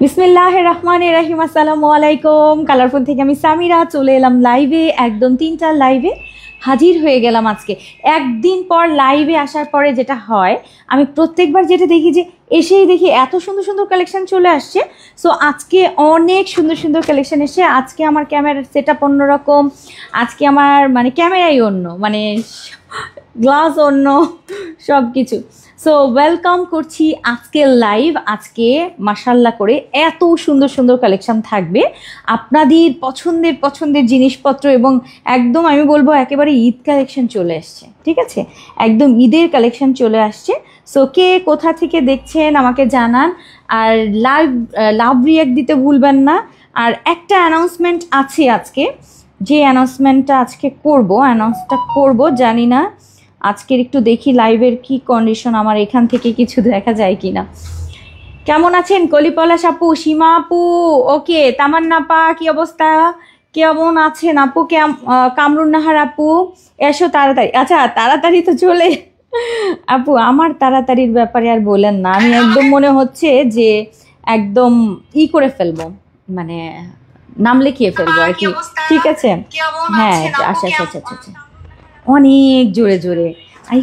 বিসমিল্লাহির রহমানির রহিম। আসসালামু আলাইকুম। কালারফুল থেকে আমি সামিরা চলে এলাম লাইভে, একদম 3টার লাইভে হাজির হয়ে গেলাম। আজকে একদিন পর লাইভে আসার পরে যেটা হয়, আমি প্রত্যেকবার যেটা দেখি যে এসেই দেখি এত সুন্দর সুন্দর কালেকশন চলে আসছে। সো আজকে অনেক সুন্দর সুন্দর কালেকশন এসে, আজকে আমার ক্যামেরার সেট আপ অন্যরকম, আজকে আমার মানে ক্যামেরাই অন্য, মানে গ্লাস অন্য, সব কিছু। সো ওয়েলকাম করছি আজকে লাইভ। আজকে মাশাল্লাহ করে এত সুন্দর সুন্দর কালেকশন থাকবে, আপনাদের পছন্দের পছন্দের জিনিসপত্র, এবং একদম আমি বলবো একেবারে ঈদ কালেকশন চলে আসছে। ঠিক আছে, একদম ঈদের কালেকশন চলে আসছে। সো কে কোথা থেকে দেখছেন আমাকে জানান, আর লাভ রিয়াক্ট দিতে ভুলবেন না। আর একটা অ্যানাউন্সমেন্ট আছে আজকে, যে অ্যানাউন্সমেন্টটা আজকে করব জানি না আজকের, একটু দেখি লাইভের কি কন্ডিশন, আমার এখান থেকে কিছু দেখা যায় কিনা। কেমন আছেন কলিপলাশ আপু, সীমা আপু, ওকে, তামান্না আপা, কি অবস্থা, কেমন আছেন আপু, কামরুন নাহার আপু, এসো তাড়াতাড়ি। আচ্ছা তাড়াতাড়ি তো চলে আপু, আমার তাড়াতাড়ির ব্যাপারে আর বলেন না, আমি একদম মনে হচ্ছে যে একদম করে ফেলবো, মানে নাম লিখিয়ে ফেলবো আর কি। ঠিক আছে, হ্যাঁ আচ্ছা আচ্ছা আচ্ছা আচ্ছা, অনেক জোরে জোরে।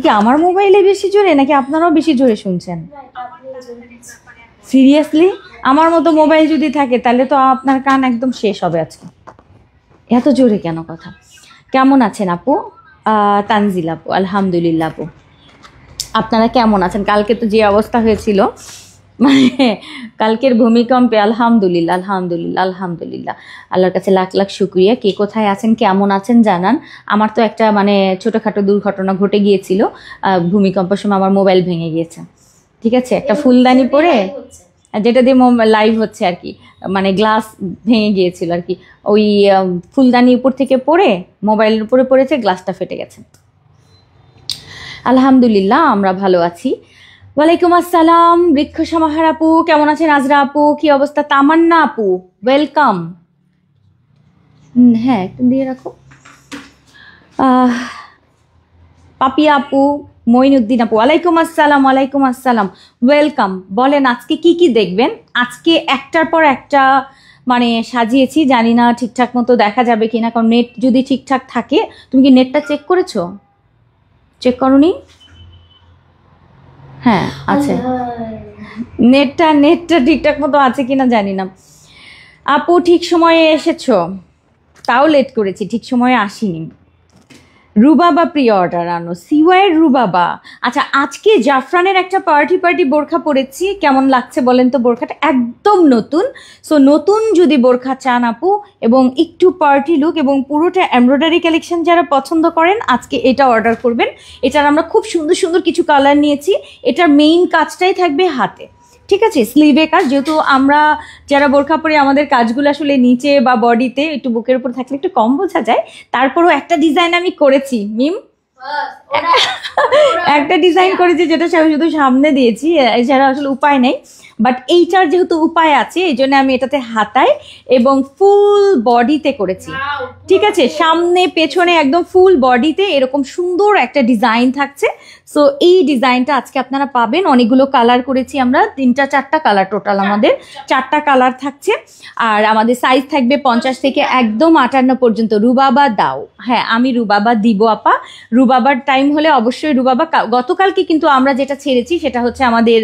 কি আমার মোবাইলে বেশি জোরে নাকি আপনারাও বেশি জোরে শুনছেন? সিরিয়াসলি আমার মতো মোবাইল যদি থাকে তাহলে তো আপনার কান একদম শেষ হবে আজকে। এত জোরে কেন কথা? কেমন আছেন আপু? তানজিল আপু, আলহামদুলিল্লাহ আপু। আপনারা কেমন আছেন? কালকে তো যে অবস্থা হয়েছিল, মানে কালকের ভূমিকম্পে আলহামদুলিল্লাহ আলহামদুলিল্লাহ আলহামদুলিল্লাহ, আল্লাহর কাছে লাখ লাখ শুকরিয়া। কে কোথায় আছেন কেমন আছেন জানান। আমার তো একটা মানে ছোটোখাটো দুর্ঘটনা ঘটে গিয়েছিল, ভূমিকম্পের সময় আমার মোবাইল ভেঙে গিয়েছে। ঠিক আছে, একটা ফুলদানি পরে, যেটা দিয়ে লাইভ হচ্ছে আর কি, মানে গ্লাস ভেঙে গিয়েছিল আর কি, ওই ফুলদানি উপর থেকে পড়ে মোবাইলের উপরে পড়েছে, গ্লাসটা ফেটে গেছে। আলহামদুলিল্লাহ আমরা ভালো আছি। ওয়ালাইকুম আসসালাম বৃক্ষ সমাহার আপু, কেমন আছেন? আজরা আপু, কি অবস্থা? তামান্না আপু, ওয়েলকাম। হ্যাঁ একটু দিয়ে রাখো। পাপিয়া আপু, মঈনুদ্দিন আপু, ওয়ালাইকুম আসসালাম। ওয়ালাইকুম আসসালাম, ওয়েলকাম। বলেন আজকে কি কি দেখবেন? আজকে একটার পর একটা মানে সাজিয়েছি, জানি না ঠিকঠাক মতো দেখা যাবে কিনা, কারণ নেট যদি ঠিকঠাক থাকে। তুমি কি নেটটা চেক করেছো? চেক করোনি? হ্যাঁ আছে, নেটটা ঠিকঠাক মতো আছে কিনা জানি না। আপু ঠিক সময়ে এসেছো, তাও লেট করেছি, ঠিক সময়ে আসিনি। রুবাবা প্রি অর্ডার আনো, সিওয়াইয়ের রুবাবা। আচ্ছা আজকে জাফরানের একটা পার্টি বোরখা পরেছি, কেমন লাগছে বলেন তো? বোরখাটা একদম নতুন। সো নতুন যদি বোরখা চান আপু, এবং একটু পার্টি লুক এবং পুরোটা এমব্রয়ডারি কালেকশন যারা পছন্দ করেন, আজকে এটা অর্ডার করবেন। এটার আমরা খুব সুন্দর সুন্দর কিছু কালার নিয়েছি। এটার মেইন কাজটাই থাকবে হাতে, ঠিক আছে, স্লিভে কাজ। যেহেতু আমরা যারা বোরখা পরে আমাদের কাজগুলো আসলে নিচে বা বডিতে একটু বুকের উপর থাকলে একটু কম বোঝা যায়, তারপরও একটা ডিজাইন আমি করেছি মিম, একটা ডিজাইন করেছি যেটা শুধু সামনে দিয়েছি, এছাড়া আসলে উপায় নেই। বাট এইটার যেহেতু উপায় আছে, এই জন্য আমি এটাতে হাতায় এবং ফুল বডিতে করেছি। ঠিক আছে, সামনে পেছনে একদম ফুল বডিতে এরকম সুন্দর একটা ডিজাইন থাকছে। সো এই ডিজাইনটা আজকে আপনারা পাবেন। অনেকগুলো কালার করেছি আমরা, 3-4টা কালার টোটাল, আমাদের 4টা কালার থাকছে। আর আমাদের সাইজ থাকবে 50 থেকে একদম 58 পর্যন্ত। রুবাবা দাও, হ্যাঁ আমি রুবাবা দিব আপা। রুবাবার টাইম হলে অবশ্যই রুবাবা। গতকালকে কিন্তু আমরা যেটা ছেড়েছি সেটা হচ্ছে আমাদের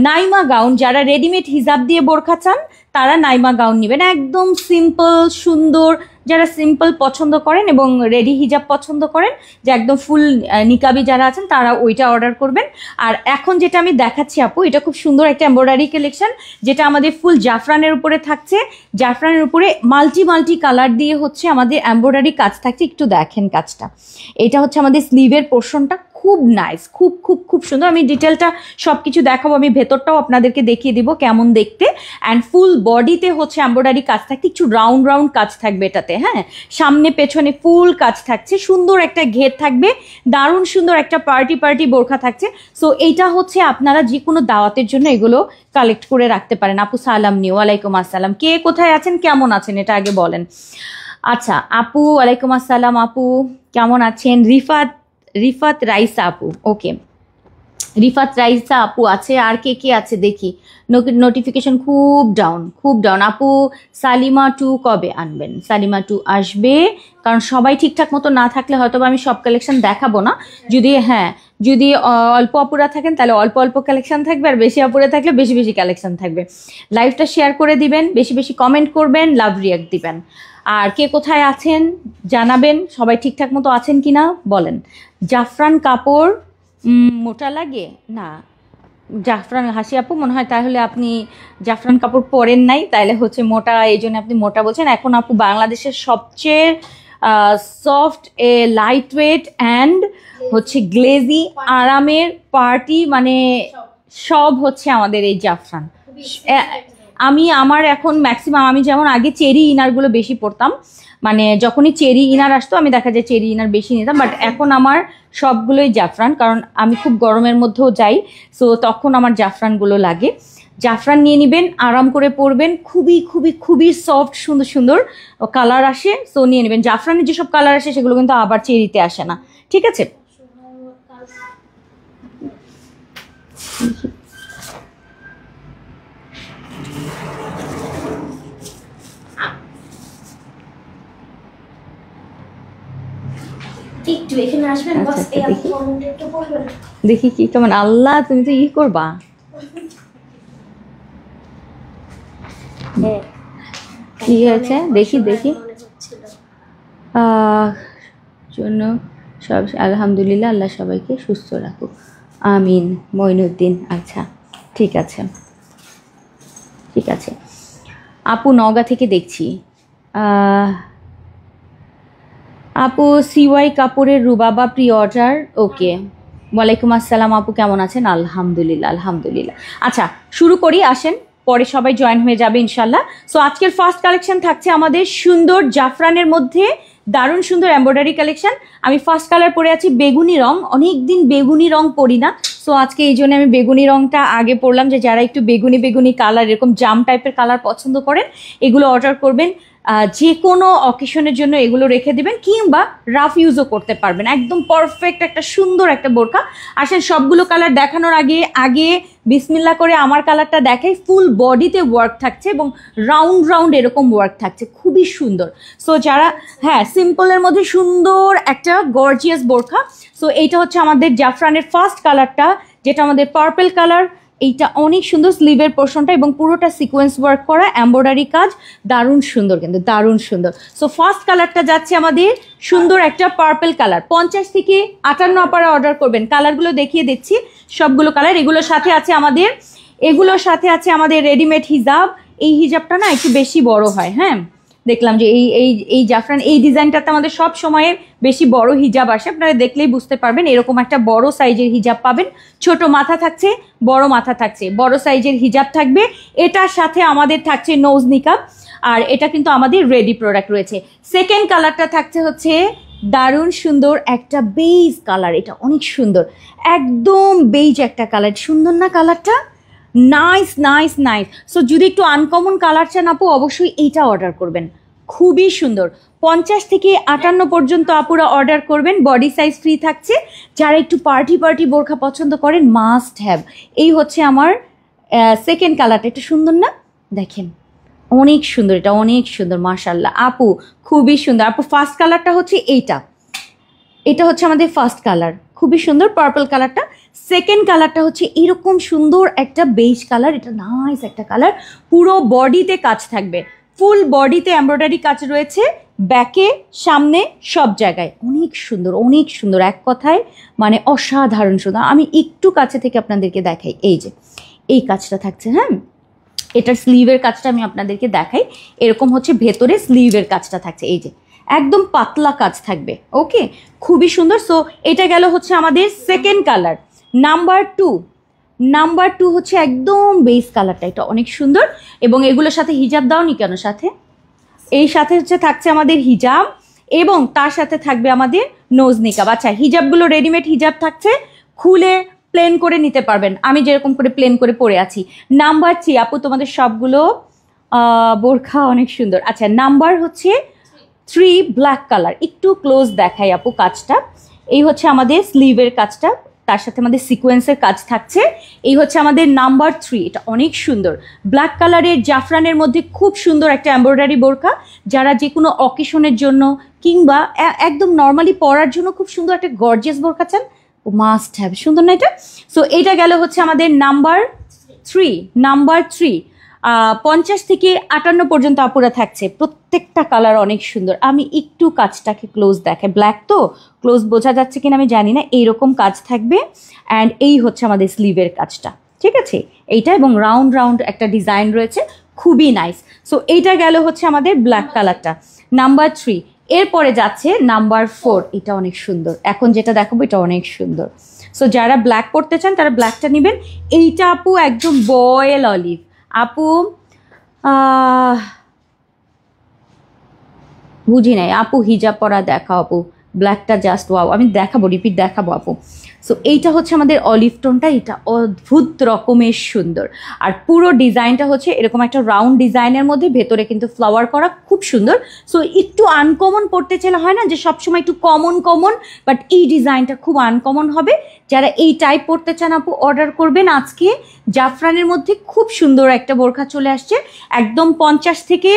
নাইমা গাউন। যারা রেডিমেড হিজাব দিয়ে বোরখা চান তারা নাইমা গাউন নেবেন, একদম সিম্পল সুন্দর। যারা সিম্পল পছন্দ করেন এবং রেডি হিজাব পছন্দ করেন, যে একদম ফুল নিকাবি যারা আছেন, তারা ওইটা অর্ডার করবেন। আর এখন যেটা আমি দেখাচ্ছি আপু, এটা খুব সুন্দর একটা এমব্রয়ডারি কালেকশন, যেটা আমাদের ফুল জাফরানের উপরে থাকছে। জাফরানের উপরে মাল্টি কালার দিয়ে হচ্ছে আমাদের এমব্রয়ডারি কাজ থাকছে। একটু দেখেন কাজটা, এটা হচ্ছে আমাদের স্লিভের পোর্শনটা, খুব নাইস, খুব খুব খুব সুন্দর। আমি ডিটেলটা সব কিছু দেখাবো, আমি ভেতরটাও আপনাদেরকে দেখিয়ে দিব কেমন দেখতে। অ্যান্ড ফুল বডিতে হচ্ছে এমব্রয়ডারি কাজ থাকছে, একটু রাউন্ড কাজ থাকবে এটাতে, হ্যাঁ সামনে পেছনে ফুল কাজ থাকছে, সুন্দর একটা ঘের থাকবে, দারুণ সুন্দর একটা পার্টি বোরখা থাকছে। সো এইটা হচ্ছে আপনারা যে কোনো দাওয়াতের জন্য এগুলো কালেক্ট করে রাখতে পারেন। আপু সালাম নিও, ওয়ালাইকুম আসসালাম। কে কোথায় আছেন কেমন আছেন এটা আগে বলেন। আচ্ছা আপু, ওয়ালাইকুম আসসালাম আপু, কেমন আছেন? রিফাত রাইসা আপু, ওকে। রিফাত রাইসা আপু আছে, আর কে কে আছে দেখি। নোটিফিকেশন খুব ডাউন আপু। সালিমা 2 কবে আনবেন? সালিমা 2 আসবে, কারণ সবাই ঠিকঠাক মতো না থাকলে হয়তো আমি সব কালেকশন দেখাবো না। যদি অল্প আপুরা থাকেন তাহলে অল্প অল্প কালেকশন থাকবে, আর বেশি আপুরা থাকলে বেশি বেশি কালেকশন থাকবে। লাইভটা শেয়ার করে দিবেন, বেশি বেশি কমেন্ট করবেন, লাভ রিয়াক্ট দিবেন। আর কে কোথায় আছেন জানাবেন, সবাই ঠিকঠাক মতো আছেন কিনা বলেন। জাফরান কাপড় মোটা লাগে না? জাফরান হাসি আপু মনে হয় তাহলে আপনি জাফরান কাপড় পরেন নাই, তাহলে হচ্ছে মোটা, এই জন্য আপনি মোটা বলছেন। এখন আপু বাংলাদেশের সবচেয়ে সফট লাইট ওয়েট অ্যান্ড হচ্ছে গ্লেজি আরামের পার্টি মানে সব হচ্ছে আমাদের এই জাফরান। আমার এখন ম্যাক্সিমাম, আমি যেমন আগে চেরি ইনারগুলো বেশি পরতাম, মানে যখনই চেরি ইনার আসতো আমি দেখা যায় চেরি ইনার বেশি নিতাম, বাট এখন আমার সবগুলোই জাফরান, কারণ আমি খুব গরমের মধ্যেও যাই, সো তখন আমার জাফরানগুলো লাগে। জাফরান নিয়ে নেবেন, আরাম করে পরবেন, খুবই খুবই খুবই সফট সুন্দর সুন্দর কালার আসে, সো নিয়ে নেবেন। জাফরানের যেসব কালার আসে সেগুলো কিন্তু আবার চেরিতে আসে না, ঠিক আছে? দেখি কি কেমন। আল্লাহ, তুমি তো করবা। কি হয়েছে দেখি জন্য সব আলহামদুলিল্লাহ, আল্লাহ সবাইকে সুস্থ রাখুক, আমিন। মঈনুদ্দিন, আচ্ছা ঠিক আছে আপু নওগাঁ থেকে দেখছি। আপু সিওয়াই কাপড়ের রুবাবা প্রি অর্ডার, ওকে। ওয়ালাইকুম আসসালাম আপু, কেমন আছেন? আলহামদুলিল্লাহ। আচ্ছা শুরু করি, আসেন, পরে সবাই জয়েন হয়ে যাবে ইনশাল্লাহ। সো আজকের ফার্স্ট কালেকশন থাকছে আমাদের সুন্দর জাফরানের মধ্যে দারুণ সুন্দর এমব্রয়ডারি কালেকশন। আমি ফার্স্ট কালার পরে আছি বেগুনি রং, অনেকদিন বেগুনি রং পরি না, সো আজকে এই জন্য আমি বেগুনি রংটা আগে পরলাম, যে যারা একটু বেগুনি কালার, এরকম জাম টাইপের কালার পছন্দ করেন এগুলো অর্ডার করবেন। যে কোনো অকেশনের জন্য এগুলো রেখে দেবেন, কিংবা রাফ ইউজও করতে পারবেন। একদম পারফেক্ট একটা সুন্দর একটা বোরকা। আসেন সবগুলো কালার দেখানোর আগে বিসমিল্লাহ করে আমার কালারটা দেখাই। ফুল বডিতে ওয়ার্ক থাকছে এবং রাউন্ড এরকম ওয়ার্ক থাকছে, খুবই সুন্দর। সো যারা সিম্পলের মধ্যে সুন্দর একটা গর্জিয়াস বোরকা। সো এইটা হচ্ছে আমাদের জাফরানের ফার্স্ট কালারটা, যেটা আমাদের পার্পল কালার। এইটা অনেক সুন্দর, স্লিভের পোর্শনটা এবং পুরোটা সিকোয়েন্স ওয়ার্ক করা, এমব্রয়ডারি কাজ, দারুণ সুন্দর, কিন্তু দারুণ সুন্দর। সো ফার্স্ট কালারটা যাচ্ছে আমাদের সুন্দর একটা পার্পল কালার। 50 থেকে 58 আপনারা অর্ডার করবেন। কালারগুলো দেখিয়ে দিচ্ছি, সবগুলো কালার। এগুলোর সাথে আছে আমাদের রেডিমেড হিজাব। এই হিজাবটা না একটু বেশি বড় হয়, দেখলাম যে এই জাফরান এই ডিজাইনটাতে আমাদের সব সময়ে বেশি বড় হিজাব আসে, আপনারা দেখলেই বুঝতে পারবেন। এরকম একটা বড় সাইজের হিজাব পাবেন, ছোট মাথা থাকছে, বড় মাথা থাকছে, বড় সাইজের হিজাব থাকবে। এটার সাথে আমাদের থাকছে নোজ নিকাব, আর এটা কিন্তু আমাদের রেডি প্রোডাক্ট রয়েছে। সেকেন্ড কালারটা থাকছে হচ্ছে দারুণ সুন্দর একটা বেজ কালার। এটা অনেক সুন্দর, একদম বেজ একটা কালার, সুন্দর না কালারটা? নাইস। সো যদি একটু আনকমন কালার চান আপু, অবশ্যই এইটা অর্ডার করবেন, খুবই সুন্দর। 50 থেকে 58 পর্যন্ত আপুরা অর্ডার করবেন, বডি সাইজ ফ্রি থাকছে। যারা একটু পার্টি বোরখা পছন্দ করেন, মাস্ট হ্যাভ। এই হচ্ছে আমার সেকেন্ড কালারটা, এটা সুন্দর না? দেখেন অনেক সুন্দর, এটা অনেক সুন্দর, মাশাআল্লাহ আপু, খুবই সুন্দর আপু। ফার্স্ট কালারটা হচ্ছে এটা হচ্ছে আমাদের ফার্স্ট কালার, খুবই সুন্দর পার্পল কালারটা। সেকেন্ড কালারটা হচ্ছে এরকম সুন্দর একটা বেজ কালার, এটা নাইস একটা কালার। পুরো বডিতে কাজ থাকবে, ফুল বডিতে এমব্রয়ডারি কাজ রয়েছে, ব্যাকে সামনে সব জায়গায়। অনেক সুন্দর, এক কথায় মানে অসাধারণ সুন্দর। আমি একটু কাছে থেকে আপনাদেরকে দেখাই, এই যে এই কাজটা থাকছে, এটার স্লিভের কাজটা আমি আপনাদেরকে দেখাই। এরকম হচ্ছে ভেতরে স্লিভের কাজটা থাকছে, এই যে একদম পাতলা কাজ থাকবে, ওকে, খুবই সুন্দর। সো এটা গেল হচ্ছে আমাদের সেকেন্ড কালার। নাম্বার টু হচ্ছে একদম বেস কালারটা, এটা অনেক সুন্দর। এবং এগুলোর সাথে হিজাব দাওনি কেন? সাথে এই সাথে হচ্ছে থাকছে আমাদের হিজাব, এবং তার সাথে থাকবে আমাদের নোজ নিকাব। আচ্ছা, হিজাবগুলো রেডিমেড হিজাব থাকছে, খুলে প্লেন করে নিতে পারবেন, আমি যেরকম করে প্লেন করে পরে আছি। নাম্বার 3 আপু, তোমাদের সবগুলো বোরখা অনেক সুন্দর। আচ্ছা, নাম্বার হচ্ছে 3 ব্ল্যাক কালার, একটু ক্লোজ দেখাই আপু কাজটা। এই হচ্ছে আমাদের স্লিভের কাজটা, তার সাথে আমাদের সিকোয়েন্সের কাজ থাকছে। এই হচ্ছে আমাদের নাম্বার 3, এটা অনেক সুন্দর ব্ল্যাক কালারের জাফরানের মধ্যে খুব সুন্দর একটা এমব্রয়ডারি বোরকা। যারা যে কোনো অকেশনের জন্য কিংবা একদম নর্মালি পরার জন্য খুব সুন্দর একটা গর্জিয়াস বোরকা চান, ও মাস্ট হ্যাভ, সুন্দর না এটা? সো এইটা গেল হচ্ছে আমাদের নাম্বার 3। 50 থেকে 58 পর্যন্ত আপুরা থাকছে, প্রত্যেকটা কালার অনেক সুন্দর। আমি একটু কাজটাকে ক্লোজ দেখাই, ব্ল্যাক তো ক্লোজ বোঝা যাচ্ছে কিনা আমি জানি না, এইরকম কাজ থাকবে। অ্যান্ড এই হচ্ছে আমাদের স্লিভের কাজটা, ঠিক আছে? এইটা এবং রাউন্ড রাউন্ড একটা ডিজাইন রয়েছে, খুবই নাইস। সো এইটা গেল হচ্ছে আমাদের ব্ল্যাক কালারটা, নাম্বার 3। এরপরে যাচ্ছে নাম্বার 4, এটা অনেক সুন্দর। এখন যেটা দেখাবো এটা অনেক সুন্দর। সো যারা ব্ল্যাক পরতে চান তারা ব্ল্যাকটা নেবেন। এইটা আপু একদম বয়েল অলিভ। আপু বুঝি নাই আপু, হিজাব পরা দেখাও আপু, ব্ল্যাকটা জাস্ট ওয়াও, আমি দেখাবো, রিপিট দেখাবো আপু। সো এইটা হচ্ছে আমাদের অলিভ টোনটা, এটা অদ্ভুত রকমের সুন্দর। আর পুরো ডিজাইনটা হচ্ছে এরকম একটা রাউন্ড ডিজাইনের মধ্যে, ভেতরে কিন্তু ফ্লাওয়ার করা, খুব সুন্দর। সো একটু আনকমন পড়তে চাইলে হয় না যে সবসময় একটু কমন, বাট এই ডিজাইনটা খুব আনকমন হবে। যারা এই টাইপ পড়তে চান আপু অর্ডার করবেন। আজকে জাফরানের মধ্যে খুব সুন্দর একটা বোরখা চলে আসছে, একদম 50 থেকে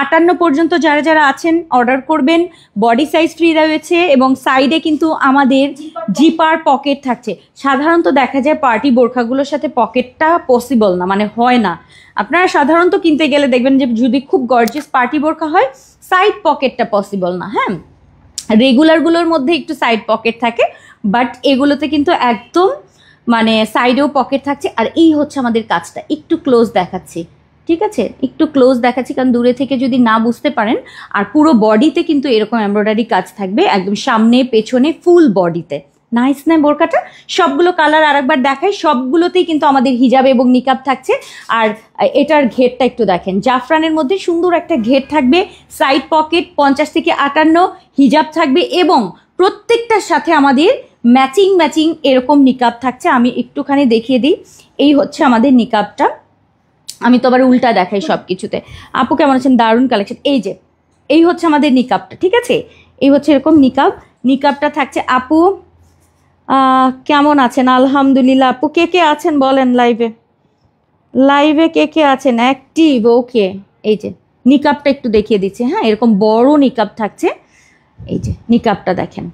58 পর্যন্ত যারা যারা আছেন অর্ডার করবেন। বডি সাইজ ফ্রি রয়েছে এবং সাইডে কিন্তু আমাদের জিপার পকেট থাকছে। সাধারণত দেখা যায় পার্টি বোরখাগুলোর সাথে পকেটটা পসিবল না, মানে হয় না। আপনারা সাধারণত কিনতে গেলে দেখবেন যে যদি খুব গর্জিয়াস পার্টি বোরখা হয় সাইড পকেটটা পসিবল না। হ্যাঁ, রেগুলারগুলোর মধ্যে একটু সাইড পকেট থাকে, বাট এগুলোতে কিন্তু একদম মানে সাইডেও পকেট থাকছে। আর এই হচ্ছে আমাদের কাজটা, একটু ক্লোজ দেখাচ্ছি, ঠিক আছে? একটু ক্লোজ দেখাচ্ছি কারণ দূরে থেকে যদি না বুঝতে পারেন। আর পুরো বডিতে কিন্তু এরকম এমব্রয়ডারি কাজ থাকবে, একদম সামনে পেছনে ফুল বডিতে। নাইস না বোরকাটা? সবগুলো কালার আরেকবার দেখাই, সবগুলোতেই কিন্তু আমাদের হিজাব এবং নিকাব থাকছে। আর এটার ঘেরটা একটু দেখেন, জাফরানের মধ্যে সুন্দর একটা ঘের থাকবে, সাইড পকেট, 50 থেকে 58 হিজাব থাকবে এবং প্রত্যেকটার সাথে আমাদের ম্যাচিং এরকম নিকাব থাকছে। আমি একটুখানি দেখিয়ে দিই, এই হচ্ছে আমাদের নিকাবটা। আমি তো আবার উল্টা দেখাই সব কিছুতে। আপু কেমন আছেন? দারুণ কালেকশন। এই যে এই হচ্ছে আমাদের নিকাবটা, ঠিক আছে? এই হচ্ছে এরকম নিকাবটা থাকছে। আপু কেমন আছেন? আলহামদুলিল্লাহ। আপু কে কে আছেন বলেন লাইভে কে কে আছেন অ্যাক্টিভ? ওকে, এই যে নিকাবটা একটু দেখিয়ে দিচ্ছি। হ্যাঁ, এরকম বড় নিকাব থাকছে, এই যে নিকাবটা দেখেন।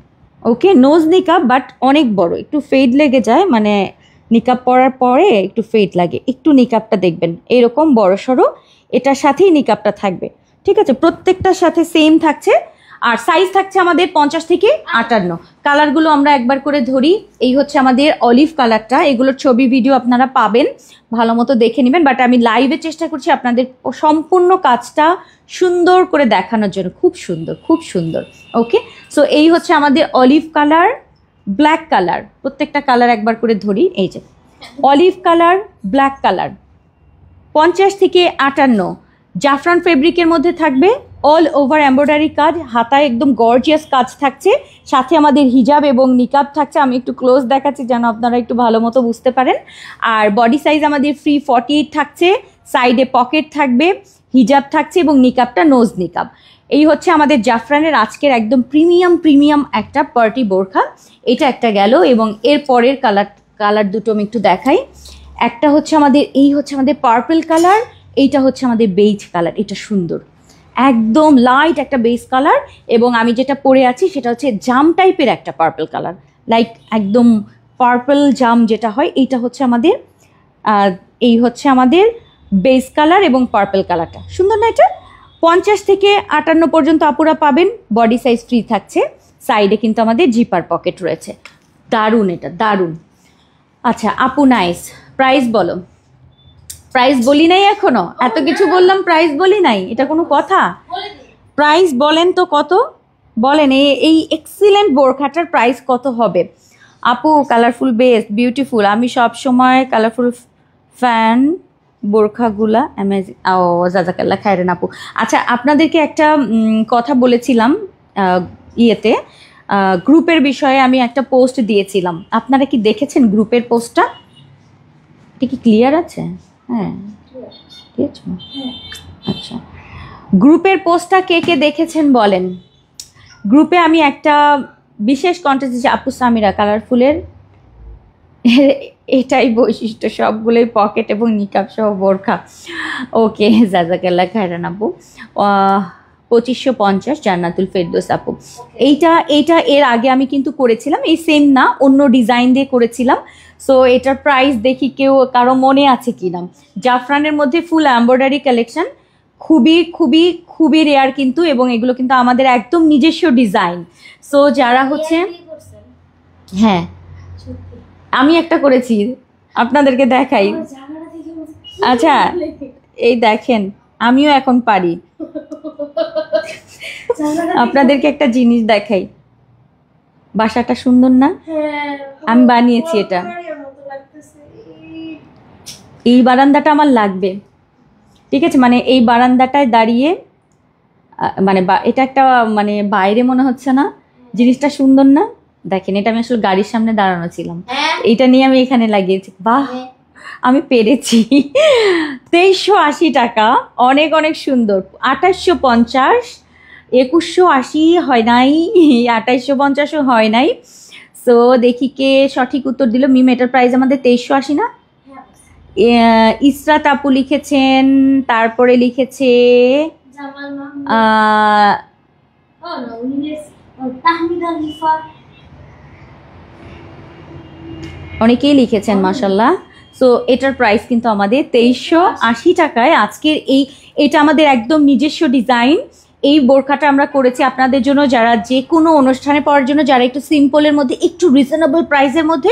ওকে, নোজ নিকাব বাট অনেক বড়, একটু ফেড লেগে যায়, মানে নিকাব পরার পরে একটু ফেড লাগে। একটু নিকাবটা দেখবেন এরকম বড় সড়ো, এটার সাথেই নিকাবটা থাকবে, ঠিক আছে? প্রত্যেকটার সাথে সেম থাকছে। আর সাইজ থাকছে আমাদের 50 থেকে 58। কালারগুলো আমরা একবার করে ধরি। এই হচ্ছে আমাদের অলিভ কালারটা, এগুলোর ছবি ভিডিও আপনারা পাবেন, ভালো মতো দেখে নেবেন। বাট আমি লাইভে চেষ্টা করছি আপনাদের সম্পূর্ণ কাজটা সুন্দর করে দেখানোর জন্য, খুব সুন্দর। ওকে, সো এই হচ্ছে আমাদের অলিভ কালার, ব্ল্যাক কালার, প্রত্যেকটা কালার একবার করে ধরি। এই যে অলিভ কালার, ব্ল্যাক কালার, 50 থেকে 58 জাফরান ফেব্রিকের মধ্যে থাকবে, অল ওভার এমব্রয়ডারি কাজ, হাতায় একদম গর্জিয়াস কাজ থাকছে, সাথে আমাদের হিজাব এবং নিকাব থাকছে। আমি একটু ক্লোজ দেখাচ্ছি যেন আপনারা একটু ভালো মতো বুঝতে পারেন। আর বডি সাইজ আমাদের ফ্রি 48 থাকছে, সাইডে পকেট থাকবে, হিজাব থাকছে এবং নিকাবটা নোজ নিকাব। এই হচ্ছে আমাদের জাফরানের আজকের একদম প্রিমিয়াম একটা পার্টি বোরখা। এটা একটা গেল এবং এর পরের কালার দুটো আমি একটু দেখাই। একটা হচ্ছে আমাদের, এই হচ্ছে আমাদের পার্পল কালার, এইটা হচ্ছে আমাদের বেজ কালার। এটা সুন্দর, একদম লাইট একটা বেজ কালার। এবং আমি যেটা পরে আছি সেটা হচ্ছে জাম টাইপের একটা পার্পল কালার, লাইক একদম পার্পল জাম যেটা হয়, এইটা হচ্ছে আমাদের এই হচ্ছে আমাদের বেজ কালার এবং পার্পল কালারটা সুন্দর না? এটা 50 থেকে 58 পর্যন্ত আপুরা পাবেন, বডি সাইজ ফ্রি থাকছে, সাইডে কিন্তু আমাদের জিপার পকেট রয়েছে। দারুণ, এটা দারুণ। আচ্ছা আপু নাইস, প্রাইস বলো। প্রাইস বলি নাই এখনো, এত কিছু বললাম প্রাইস বলি নাই, এটা কোনো কথা? প্রাইস বলেন তো কত, বলেন এই এক্সিলেন্ট বোরখাটার প্রাইস কত হবে? আপু কালারফুল বেস্ট, বিউটিফুল। আমি সব সময় কালারফুল ফ্যান বোরখাগুলা অ্যামেজিং। ও জাজাকাল্লাহ খায়রেন আপু। আচ্ছা, আপনাদেরকে একটা কথা বলেছিলাম ইয়েতে, গ্রুপের বিষয়ে আমি একটা পোস্ট দিয়েছিলাম, আপনারা কি দেখেছেন গ্রুপের পোস্টটা? এটা কি ক্লিয়ার আছে? হ্যাঁ, ঠিক আছে। আচ্ছা, গ্রুপের পোস্টটা কে কে দেখেছেন বলেন। গ্রুপে আমি একটা বিশেষ কন্টেস্ট দিয়েছি, আপু সামিরা কালারফুলের এটাই বৈশিষ্ট্য, সবগুলোই পকেট এবং নিকাব সহ বোরখা। ওকে, জাজাকাল্লাহ খায়রান আপু। 2550 জান্নাতুল ফেরদৌস আপু। এইটা এর আগে আমি কিন্তু করেছিলাম, এই সেম না, অন্য ডিজাইন দিয়ে করেছিলাম। সো এটার প্রাইস দেখি কারো মনে আছে কিনা। জাফরানের মধ্যে ফুল এমব্রয়ডারি কালেকশন, খুবই খুবই খুবই রেয়ার কিন্তু, এবং এগুলো কিন্তু আমাদের একদম নিজস্ব ডিজাইন। সো যারা হচ্ছে, হ্যাঁ আমি একটা করেছি, আপনাদেরকে দেখাই। আচ্ছা এই দেখেন, আমিও এখন পারি। আপনাদেরকে একটা জিনিস দেখাই, বাসাটা সুন্দর না? আমি বানিয়েছি এটা। এই বারান্দাটা আমার লাগবে, ঠিক আছে? মানে এই বারান্দাটায় দাঁড়িয়ে, মানে এটা একটা মানে বাইরে মনে হচ্ছে না? জিনিসটা সুন্দর না? দেখেন, এটা আমি আসলে গাড়ির সামনে দাঁড়ানো ছিলাম, এইটা নিয়ে আমি এখানে লাগিয়েছি। বাহ, আমি পেরেছি। 2380 টাকা, অনেক অনেক সুন্দর। 2850, 2180 হয় নাই, 2850ও হয় নাই। সো দেখি কে সঠিক উত্তর দিল। মিম, এটার প্রাইস আমাদের 2380 না? ইসরাত আপু লিখেছেন, তারপরে লিখেছে অনেকেই লিখেছেন মাশাল্লাহ। সো এটার প্রাইস কিন্তু আমাদের 2380 টাকায়। আজকের এটা আমাদের একদম নিজস্ব ডিজাইন। এই বোরখাটা আমরা করেছি আপনাদের জন্য, যারা যে কোনো অনুষ্ঠানে পরার জন্য, যারা একটু সিম্পলের মধ্যে, একটু রিজনেবল প্রাইসের মধ্যে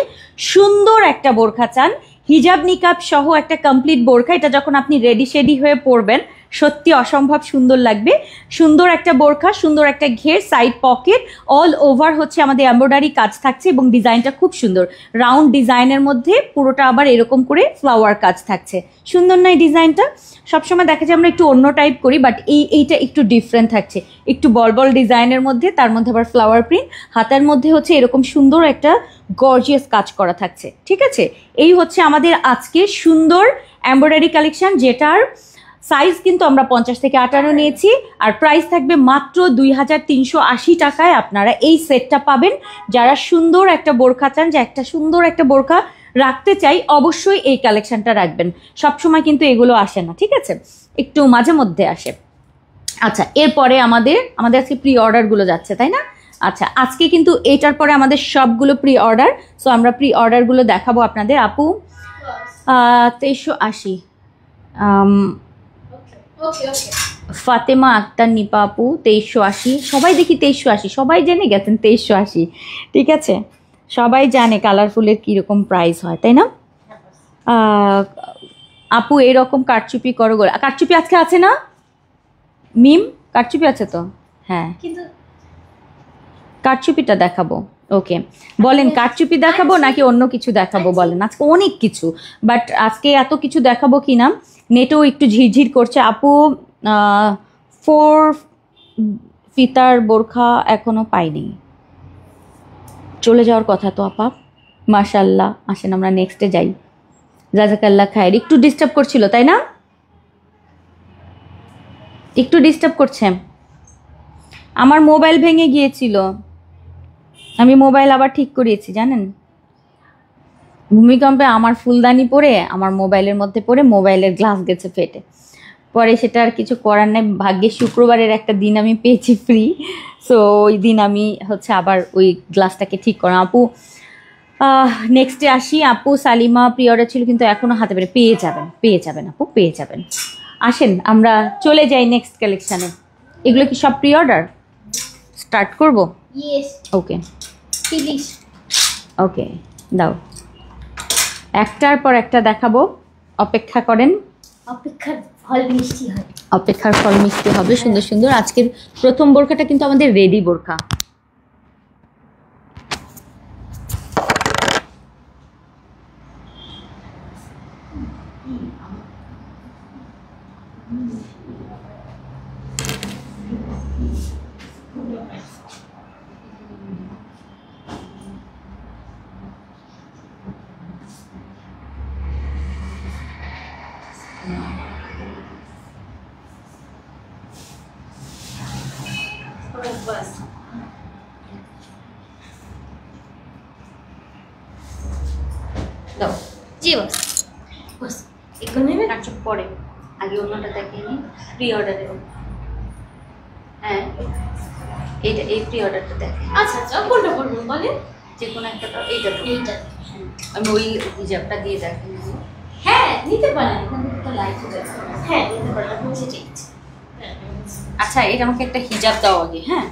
সুন্দর একটা বোরখা চান, হিজাব নিকাব সহ একটা কমপ্লিট বোরখা। এটা যখন আপনি রেডি শেডি হয়ে পরবেন, সত্যি অসম্ভব সুন্দর লাগবে। সুন্দর একটা বোরখা, সুন্দর একটা ঘের, সাইড পকেট, অল ওভার হচ্ছে আমাদের এমব্রয়ডারি কাজ থাকছে, এবং ডিজাইনটা খুব সুন্দর, রাউন্ড ডিজাইনের মধ্যে পুরোটা আবার এরকম করে ফ্লাওয়ার কাজ থাকছে। সুন্দর না এই ডিজাইনটা? সবসময় দেখা যায় আমরা একটু অন্য টাইপ করি, বাট এইটা একটু ডিফারেন্ট থাকছে, একটু বল ডিজাইনের মধ্যে, তার মধ্যে আবার ফ্লাওয়ার প্রিন্ট, হাতার মধ্যে হচ্ছে এরকম সুন্দর একটা গর্জিয়াস কাজ করা থাকছে। ঠিক আছে, এই হচ্ছে আমাদের আজকে সুন্দর এমব্রয়ডারি কালেকশন, যেটার সাইজ কিন্তু আমরা 50 থেকে 58 নিয়েছি, আর প্রাইস থাকবে মাত্র 2380 টাকায়। আপনারা এই সেটটা পাবেন। যারা সুন্দর একটা বোরখা চান, যে একটা সুন্দর একটা বোরখা রাখতে চাই, অবশ্যই এই কালেকশনটা রাখবেন। সবসময় কিন্তু এগুলো আসে না, ঠিক আছে, একটু মাঝে মধ্যে আসে। আচ্ছা, এরপরে আমাদের আজকে প্রি অর্ডারগুলো যাচ্ছে, তাই না? আচ্ছা, আজকে কিন্তু এটার পরে আমাদের সবগুলো প্রি অর্ডার। সো আমরা প্রি অর্ডারগুলো দেখাবো আপনাদের। আপু 2380, ফাতেমা আক্তার নিপা আপু 2380, সবাই দেখি 2380, সবাই জেনে গেছেন 2380, ঠিক আছে? সবাই জানে কালারফুলের কীরকম প্রাইস হয়, তাই না? আপু এরকম কারচুপি করো, কারচুপি আজকে আছে না মিম? কারচুপি আছে তো? হ্যাঁ, কারচুপিটা দেখাবো। ওকে, বলেন কারচুপি দেখাবো নাকি অন্য কিছু দেখাবো বলেন? আজকে অনেক কিছু, বাট আজকে এত কিছু দেখাবো কি না, নেটেও একটু ঝিরঝির করছে। আপু 4 ফিতার বোরখা এখনো পাইনি, চলে যাওয়ার কথা তো আপা। মাশাল্লাহ, আসেন আমরা নেক্সটে যাই। জাজাকাল্লাহ খায়ের। একটু ডিস্টার্ব করছিল তাই না? একটু ডিস্টার্ব করছে। আমার মোবাইল ভেঙে গিয়েছিল, আমি মোবাইল আবার ঠিক করিয়েছি জানেন। ভূমিকম্পে আমার ফুলদানি পড়ে, আমার মোবাইলের মধ্যে পড়ে মোবাইলের গ্লাস গেছে ফেটে। পরে সেটা আর কিছু করার নেই, ভাগ্যে শুক্রবারের একটা দিন আমি পেয়েছি ফ্রি। সো ওই দিন আমি হচ্ছে আবার ওই গ্লাসটাকে ঠিক করা। আপু নেক্সটে আসি। আপু সালিমা প্রি অর্ডার ছিল কিন্তু এখনও হাতে পেয়ে যাবেন আপু, পেয়ে যাবেন। আসেন আমরা চলে যাই নেক্সট কালেকশানে। এগুলো কি সব প্রি অর্ডার? স্টার্ট করব? ওকে ওকে, দাও, একটার পর একটা দেখাবো, অপেক্ষা করেন। অপেক্ষার ফল মিষ্টি হবে। সুন্দর সুন্দর। আজকের প্রথম বোরখাটা কিন্তু আমাদের রেডি বোরখা। জি বস বস এগুলো নেবে না চুপ পরে আগে অন্যটা দেখিয়ে নিই প্রি অর্ডারে হ্যাঁ এইটা এই প্রি অর্ডারটা দেখে আচ্ছা আচ্ছা কোনটা করবো বলে যে কোনো একটা এইটা এইটা আমি ওই হিজাবটা দিয়ে দেখেন হ্যাঁ নিতে পারেন এখানে তো লাইট হ্যাঁ নিতে পারেন বুঝে ঠিক আচ্ছা এটা আমাকে একটা হিজাব দাও আগে হ্যাঁ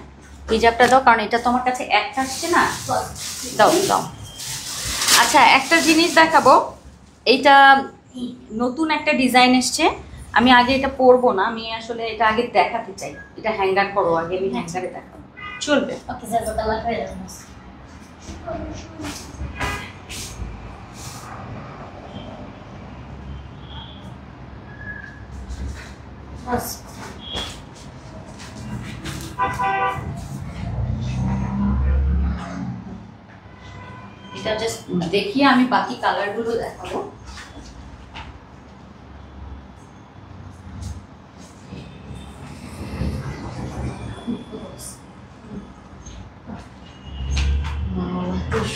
হিজাবটা দাও কারণ এটা তোমার কাছে একটা আসছে না দাও দাও আচ্ছা একটা জিনিস দেখাবো এইটা নতুন একটা ডিজাইন এসছে আমি আগে এটা পরবো না আমি আসলে এটা আগে দেখাতে চাই এটা হ্যাঙ্গার করো আগে আমি হ্যাঙ্গারে দেখাবো চলবে ওকে জাযাকাল্লাহ খাইরান বাস এটা জাস্ট দেখিয়ে আমি বাকি কালারগুলো দেখাবো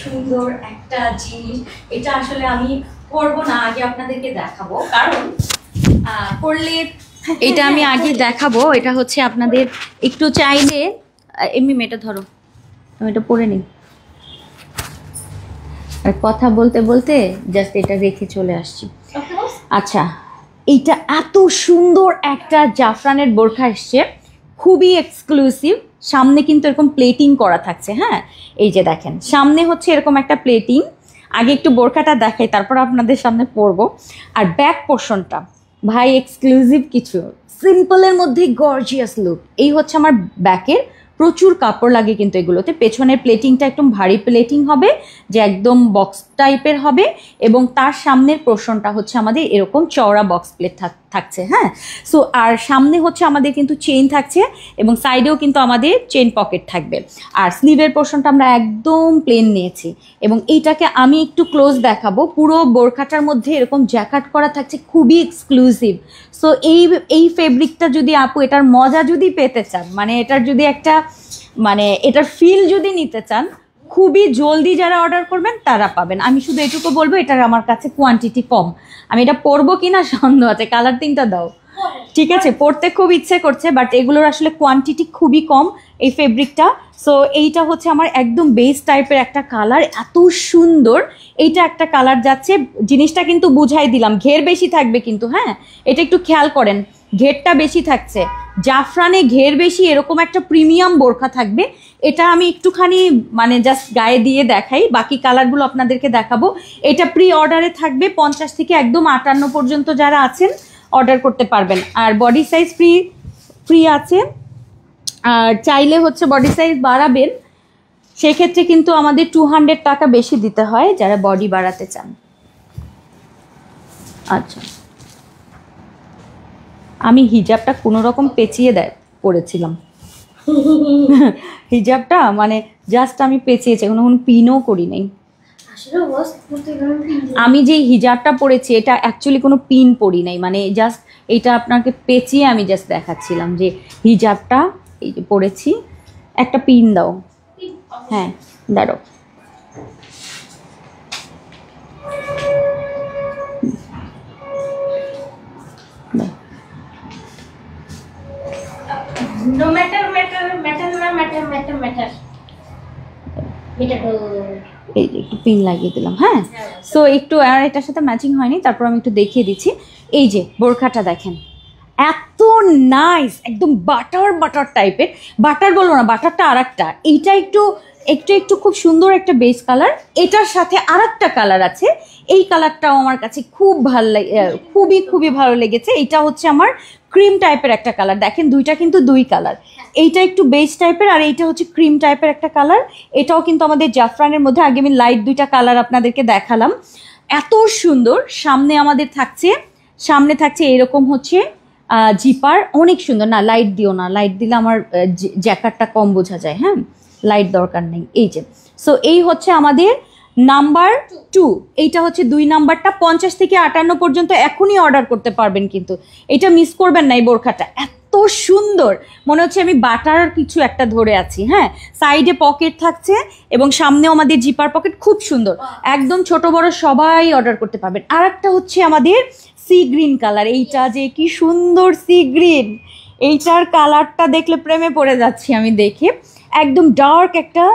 সুন্দর একটা জিনিস এটা আসলে আমি পরবো না আগে আপনাদেরকে দেখাবো কারণ পরলে এটা আমি আগে দেখাবো এটা হচ্ছে আপনাদের একটু চাইলে এমনি মেয়েটা ধরো আমি এটা পরে নিই আর কথা বলতে বলতে জাস্ট এটা রেখে চলে আসছি আচ্ছা এইটা এত সুন্দর একটা জাফরানের বোরখা এসছে খুবই এক্সক্লুসিভ সামনে কিন্তু এরকম প্লেটিং করা থাকছে হ্যাঁ এই যে দেখেন সামনে হচ্ছে এরকম একটা প্লেটিং আগে একটু বোরখাটা দেখাই তারপর আপনাদের সামনে পরবো আর ব্যাক পোর্শনটা ভাই এক্সক্লুসিভ কিছু সিম্পলের মধ্যে গর্জিয়াস লুক এই হচ্ছে আমার ব্যাকের প্রচুর কাপড় লাগে কিন্তু এগুলোতে পেছনের প্লেটিংটা একদম ভারী প্লেটিং হবে যে একদম বক্স টাইপের হবে এবং তার সামনের পোর্শনটা হচ্ছে আমাদের এরকম চওড়া বক্স প্লেট থাকছে হ্যাঁ সো আর সামনে হচ্ছে আমাদের কিন্তু চেইন থাকছে এবং সাইডেও কিন্তু আমাদের চেইন পকেট থাকবে আর স্লিভের পোর্শনটা আমরা একদম প্লেন নিয়েছি এবং এইটাকে আমি একটু ক্লোজ দেখাবো পুরো বোরখাটার মধ্যে এরকম জ্যাকেট করা থাকছে খুবই এক্সক্লুসিভ সো এই ফেব্রিকটা যদি আপু এটার মজা যদি পেতে চান মানে এটার যদি একটা মানে এটার ফিল যদি নিতে চান খুবই জলদি যারা অর্ডার করবেন তারা পাবেন আমি শুধু এটুকু বলবো এটার আমার কাছে কোয়ান্টিটি কম আমি এটা পরবো কিনা সন্দেহ আছে কালার তিনটা দাও ঠিক আছে পরতে খুব ইচ্ছে করছে বাট এগুলোর আসলে কোয়ান্টিটি খুবই কম এই ফেব্রিকটা সো এইটা হচ্ছে আমার একদম বেস টাইপের একটা কালার এত সুন্দর এইটা একটা কালার যাচ্ছে জিনিসটা কিন্তু বুঝাই দিলাম ঘের বেশি থাকবে কিন্তু হ্যাঁ এটা একটু খেয়াল করেন ঘেরটা বেশি থাকছে জাফরানে ঘের বেশি এরকম একটা প্রিমিয়াম বোরখা থাকবে এটা আমি একটুখানি মানে জাস্ট গায়ে দিয়ে দেখাই বাকি কালারগুলো আপনাদেরকে দেখাবো এটা প্রি অর্ডারে থাকবে 50 থেকে একদম 58 পর্যন্ত যারা আছেন অর্ডার করতে পারবেন আর বডি সাইজ ফ্রি আছে আর চাইলে হচ্ছে বডি সাইজ বাড়াবেন সেক্ষেত্রে কিন্তু আমাদের 200 টাকা বেশি দিতে হয় যারা বডি বাড়াতে চান আচ্ছা আমি হিজাবটা কোনো রকম পেঁচিয়ে পরেছিলাম হিজাবটা মানে জাস্ট আমি পেঁচিয়েছি কোনো পিনও করি নাই আমি যে হিজাবটা পরেছি এটা অ্যাকচুয়ালি কোনো পিন পরি নাই মানে জাস্ট এটা আপনাকে পেঁচিয়ে আমি জাস্ট দেখাচ্ছিলাম যে হিজাবটা এই যে পরেছি একটা পিন দাও হ্যাঁ দাঁড়াও No matter. এই যে একটু পিন লাগিয়ে দিলাম হ্যাঁ সো একটু আর এটার সাথে ম্যাচিং হয়নি তারপর আমি একটু দেখিয়ে দিচ্ছি এই যে বোরখাটা দেখেন এত নাইস একদম বাটার টাইপের বাটার বলবো না বাটারটা আর একটা এইটা একটু খুব সুন্দর একটা বেস কালার এটার সাথে আর একটা কালার আছে এই কালারটাও আমার কাছে খুব ভালো লাগে খুবই ভালো লেগেছে এটা হচ্ছে আমার ক্রিম টাইপের একটা কালার দেখেন দুইটা কিন্তু দুই কালার এইটা একটু বেজ টাইপের আর এইটা হচ্ছে ক্রিম টাইপের একটা কালার এটাও কিন্তু আমাদের জাফরানের মধ্যে আগে আমি লাইট দুইটা কালার আপনাদেরকে দেখালাম এত সুন্দর সামনে আমাদের সামনে থাকছে এরকম হচ্ছে জিপার অনেক সুন্দর না লাইট দিও না লাইট দিলে আমার জ্যাকেটটা কম বোঝা যায় হ্যাঁ লাইট দরকার নেই এই যে সো এই হচ্ছে আমাদের নাম্বার 2 এইটা হচ্ছে 2 নাম্বারটা 50 থেকে 58 পর্যন্ত এখনই অর্ডার করতে পারবেন কিন্তু এটা মিস করবেন না এই বোরখাটা এত সুন্দর, মনে হচ্ছে আমি বাটার কিছু একটা ধরে আছি। হ্যাঁ, সাইডে পকেট থাকছে এবং সামনেও আমাদের জিপার পকেট, খুব সুন্দর, একদম ছোট বড় সবাই অর্ডার করতে পারবেন। আর একটা হচ্ছে আমাদের সি গ্রিন কালার, এইটা যে কি সুন্দর সি গ্রিন, এইটার কালারটা দেখলে প্রেমে পড়ে যাচ্ছি আমি দেখে। একদম ডার্ক একটা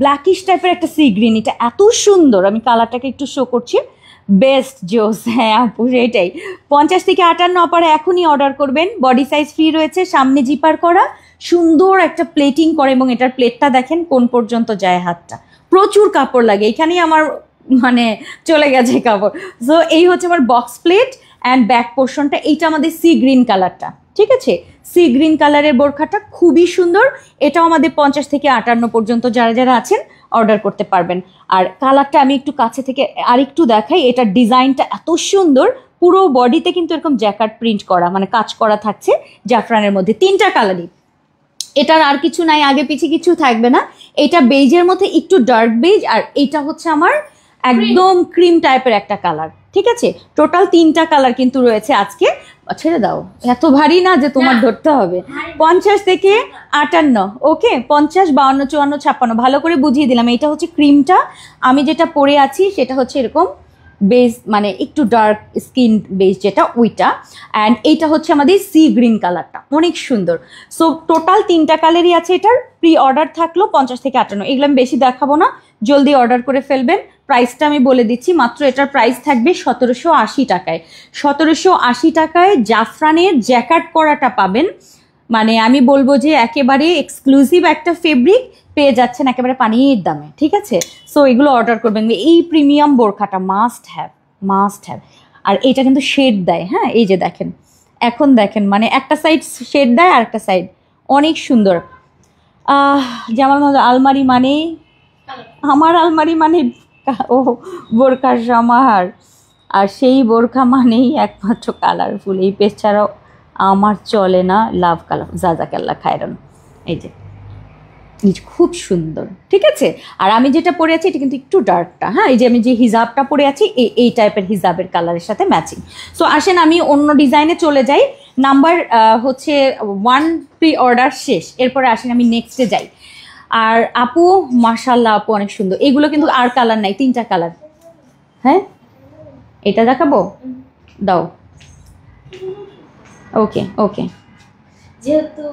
ব্ল্যাকিশ টাইপের একটা সি গ্রিন, এটা এত সুন্দর। আমি কালারটাকে একটু শো করছি, বেস্ট জোস। হ্যাঁ আপু সেটাই, 50 থেকে 58 অপারে এখনই অর্ডার করবেন। বডি সাইজ ফ্রি রয়েছে, সামনে জিপার করা, সুন্দর একটা প্লেটিং করে এবং এটার প্লেটটা দেখেন কোন পর্যন্ত যায় হাতটা, প্রচুর কাপড় লাগে, এখানেই আমার মানে চলে গেছে কাপড়। সো এই হচ্ছে আমার বক্স প্লেট অ্যান্ড ব্যাক পোর্শনটা, এইটা আমাদের সি গ্রিন কালারটা, ঠিক আছে। সি গ্রিন কালারের বোরখাটা খুবই সুন্দর, এটাও আমাদের 50 থেকে 58 পর্যন্ত যারা যারা আছেন অর্ডার করতে পারবেন। আর কালারটা আমি একটু কাছে থেকে আরেকটু দেখাই, এটার ডিজাইনটা এত সুন্দর, পুরো বডিতে কিন্তু এরকম জ্যাকার্ড প্রিন্ট করা, মানে কাজ করা থাকছে জাফরানের মধ্যে, 3টা কালারই। এটার আর কিছু নাই, আগে পিছিয়ে কিছু থাকবে না। এটা বেজের মধ্যে একটু ডার্ক বেজ, আর এটা হচ্ছে আমার একদম ক্রিম টাইপের একটা কালার, ঠিক আছে। টোটাল 3টা কালার কিন্তু রয়েছে আজকে। ছেড়ে দাও, এত ভারী না যে তোমার ধরতে হবে। 50 থেকে 58, ওকে, 50, 52, 54, 56, ভালো করে বুঝিয়ে দিলাম। এটা হচ্ছে ক্রিমটা, আমি যেটা পরে আছি সেটা হচ্ছে এরকম বেস, মানে একটু ডার্ক স্কিন বেস যেটা, ওইটা। অ্যান্ড এইটা হচ্ছে আমাদের সি গ্রিন কালারটা, অনেক সুন্দর। সো টোটাল 3টা কালারই আছে। এটার প্রি অর্ডার থাকলো 50 থেকে 58, এগুলো আমি বেশি দেখাবো না, জলদি অর্ডার করে ফেলবেন। প্রাইসটা আমি বলে দিচ্ছি, মাত্র এটার প্রাইস থাকবে 1780 টাকায়। 1780 টাকায় জাফরানের জ্যাকেট করাটা পাবেন, মানে আমি বলবো যে একেবারে এক্সক্লুসিভ একটা ফেব্রিক পেয়ে যাচ্ছেন একেবারে পানির দামে, ঠিক আছে। সো এগুলো অর্ডার করবেন, এই প্রিমিয়াম বোরখাটা মাস্ট হ্যাভ, মাস্ট হ্যাভ। আর এটা কিন্তু শেড দেয়, হ্যাঁ এই যে দেখেন, এখন দেখেন, মানে একটা সাইড শেড দেয় আর একটা সাইড, অনেক সুন্দর। জামাল মাহাদ আলমারি মানে, আমার আলমারি মানে ও বোরখার সমাহার, আর সেই বোরখা মানেই একমাত্র কালারফুল, এই পেজ ছাড়াও আমার চলে না। লাভ কালার, জাজাকাল্লাহ খায়রান, এই যে খুব সুন্দর, ঠিক আছে। আর আমি যেটা পরে আছি এটা কিন্তু একটু ডার্কটা, হ্যাঁ এই যে আমি যে হিজাবটা পরে আছি এই টাইপের হিজাবের কালারের সাথে ম্যাচিং। সো আসেন আমি অন্য ডিজাইনে চলে যাই। নাম্বার হচ্ছে 1 প্রি অর্ডার শেষ, এরপরে আসেন আমি নেক্সটে যাই। আর আপু মাশাল্লাহ, আপু অনেক সুন্দর, এগুলো কিন্তু আর কালার নাই, 3টা কালার। হ্যাঁ এটা দেখাবো, দাও, ওকে ওকে, যেহেতু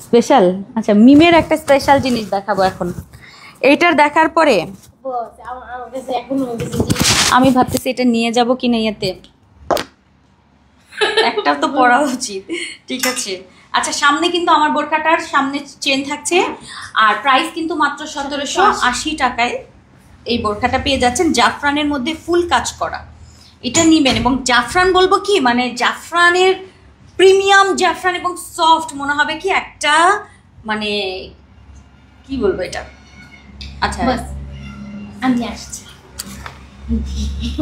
স্পেশাল। আচ্ছা মিমের একটা স্পেশাল জিনিস দেখাবো এখন, এইটার দেখার পরে আমি ভাবতেছি এটা নিয়ে যাব কি না, ইয়েতে একটা তো পরা উচিত, ঠিক আছে। আচ্ছা সামনে কিন্তু আমার বোরখাটার সামনে চেন থাকছে, আর প্রাইস কিন্তু মাত্র 1780 টাকায় এই বোরখাটা পেয়ে যাচ্ছেন, জাফরানের মধ্যে ফুল কাজ করা। এটা নিবেন, এবং জাফরান বলবো কি, মানে জাফরানের প্রিমিয়াম জাফরান এবং সফট, মনে হবে কি একটা, মানে কি বলবো এটা। আচ্ছা আমি আসছি,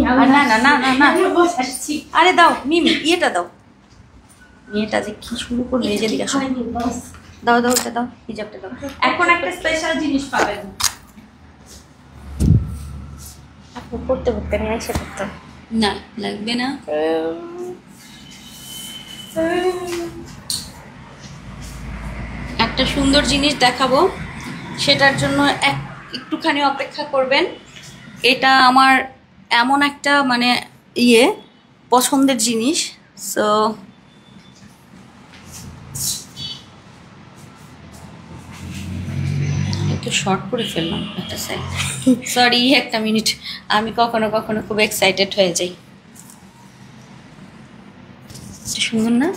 না না না না না, আরে দাও মিমি, ইয়েটা দাও, মেয়েটা যে কি শুরু করবে, এই যে দিকে দাও দাও, ওটা দাও, হিজাবটা দাও। এখন একটা স্পেশাল জিনিস পাবেন, আপু পড়তে পড়তে আমি এসে পড়তাম না লাগবে না। একটা সুন্দর জিনিস দেখাবো, সেটার জন্য একটুখানি অপেক্ষা করবেন। এটা আমার এমন একটা মানে পছন্দের জিনিস। সো একটু শর্ট করে ফেললাম একটা সাইড, সরি একটা মিনিট, আমি কখনো কখনো খুব এক্সাইটেড হয়ে যাই। সুন্দর না?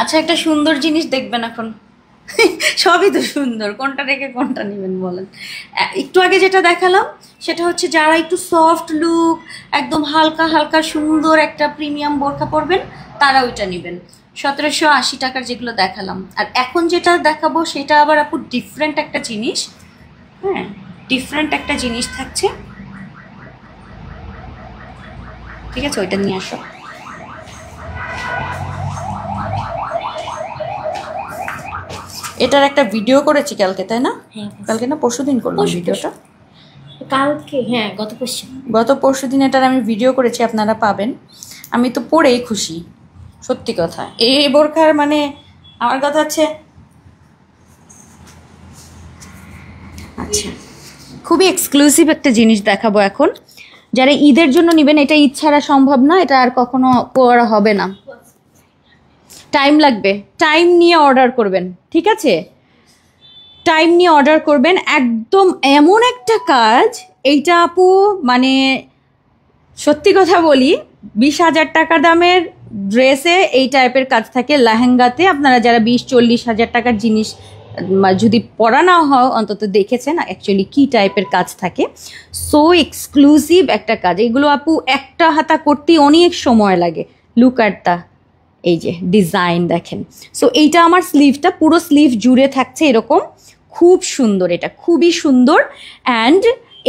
আচ্ছা একটা সুন্দর জিনিস দেখবেন এখন, সবই তো সুন্দর, কোনটা রেখে কোনটা নেবেন বলেন। একটু আগে যেটা দেখালাম সেটা হচ্ছে যারা একটু সফট লুক, একদম হালকা হালকা সুন্দর একটা প্রিমিয়াম বোরখা পরবেন তারা ওইটা নেবেন, 1780 টাকার যেগুলো দেখালাম। আর এখন যেটা দেখাবো সেটা আবার আপু ডিফারেন্ট একটা জিনিস, হ্যাঁ ডিফারেন্ট একটা জিনিস থাকছে, ঠিক আছে ওইটা নিয়ে আসো। এটার একটা ভিডিও করেছি কালকে, তাই না? হ্যাঁ কালকে না পরশুদিন করলাম ভিডিওটা, কালকে, হ্যাঁ গত পরশুদিন এটার আমি ভিডিও করেছি, আপনারা পাবেন। আমি তো পরেই খুশি, সত্যি কথা, এই বোরখার মানে আমার কথা হচ্ছে আচ্ছা খুবই এক্সক্লুসিভ একটা জিনিস দেখাবো এখন, যারা ঈদের জন্য নেবেন। এটা ঈদ ছাড়া সম্ভব না, এটা আর কখনো করা হবে না, টাইম লাগবে, টাইম নিয়ে অর্ডার করবেন, ঠিক আছে? টাইম নিয়ে অর্ডার করবেন। একদম এমন একটা কাজ, এইটা আপু মানে সত্যি কথা বলি 20,000 টাকা দামের ড্রেসে এই টাইপের কাজ থাকে, লেহেঙ্গাতে আপনারা যারা 20-40 হাজার টাকার জিনিস যদি পরা না হয় অন্তত দেখেছেন অ্যাকচুয়ালি কী টাইপের কাজ থাকে। সো এক্সক্লুসিভ একটা কাজ, এগুলো আপু একটা হাতা করতেই অনেক সময় লাগে। লুক অ্যাট দ্য এই যে ডিজাইন দেখেন। সো এইটা আমার স্লিভটা পুরো স্লিভ জুড়ে থাকছে এরকম, খুব সুন্দর, এটা খুবই সুন্দর। অ্যান্ড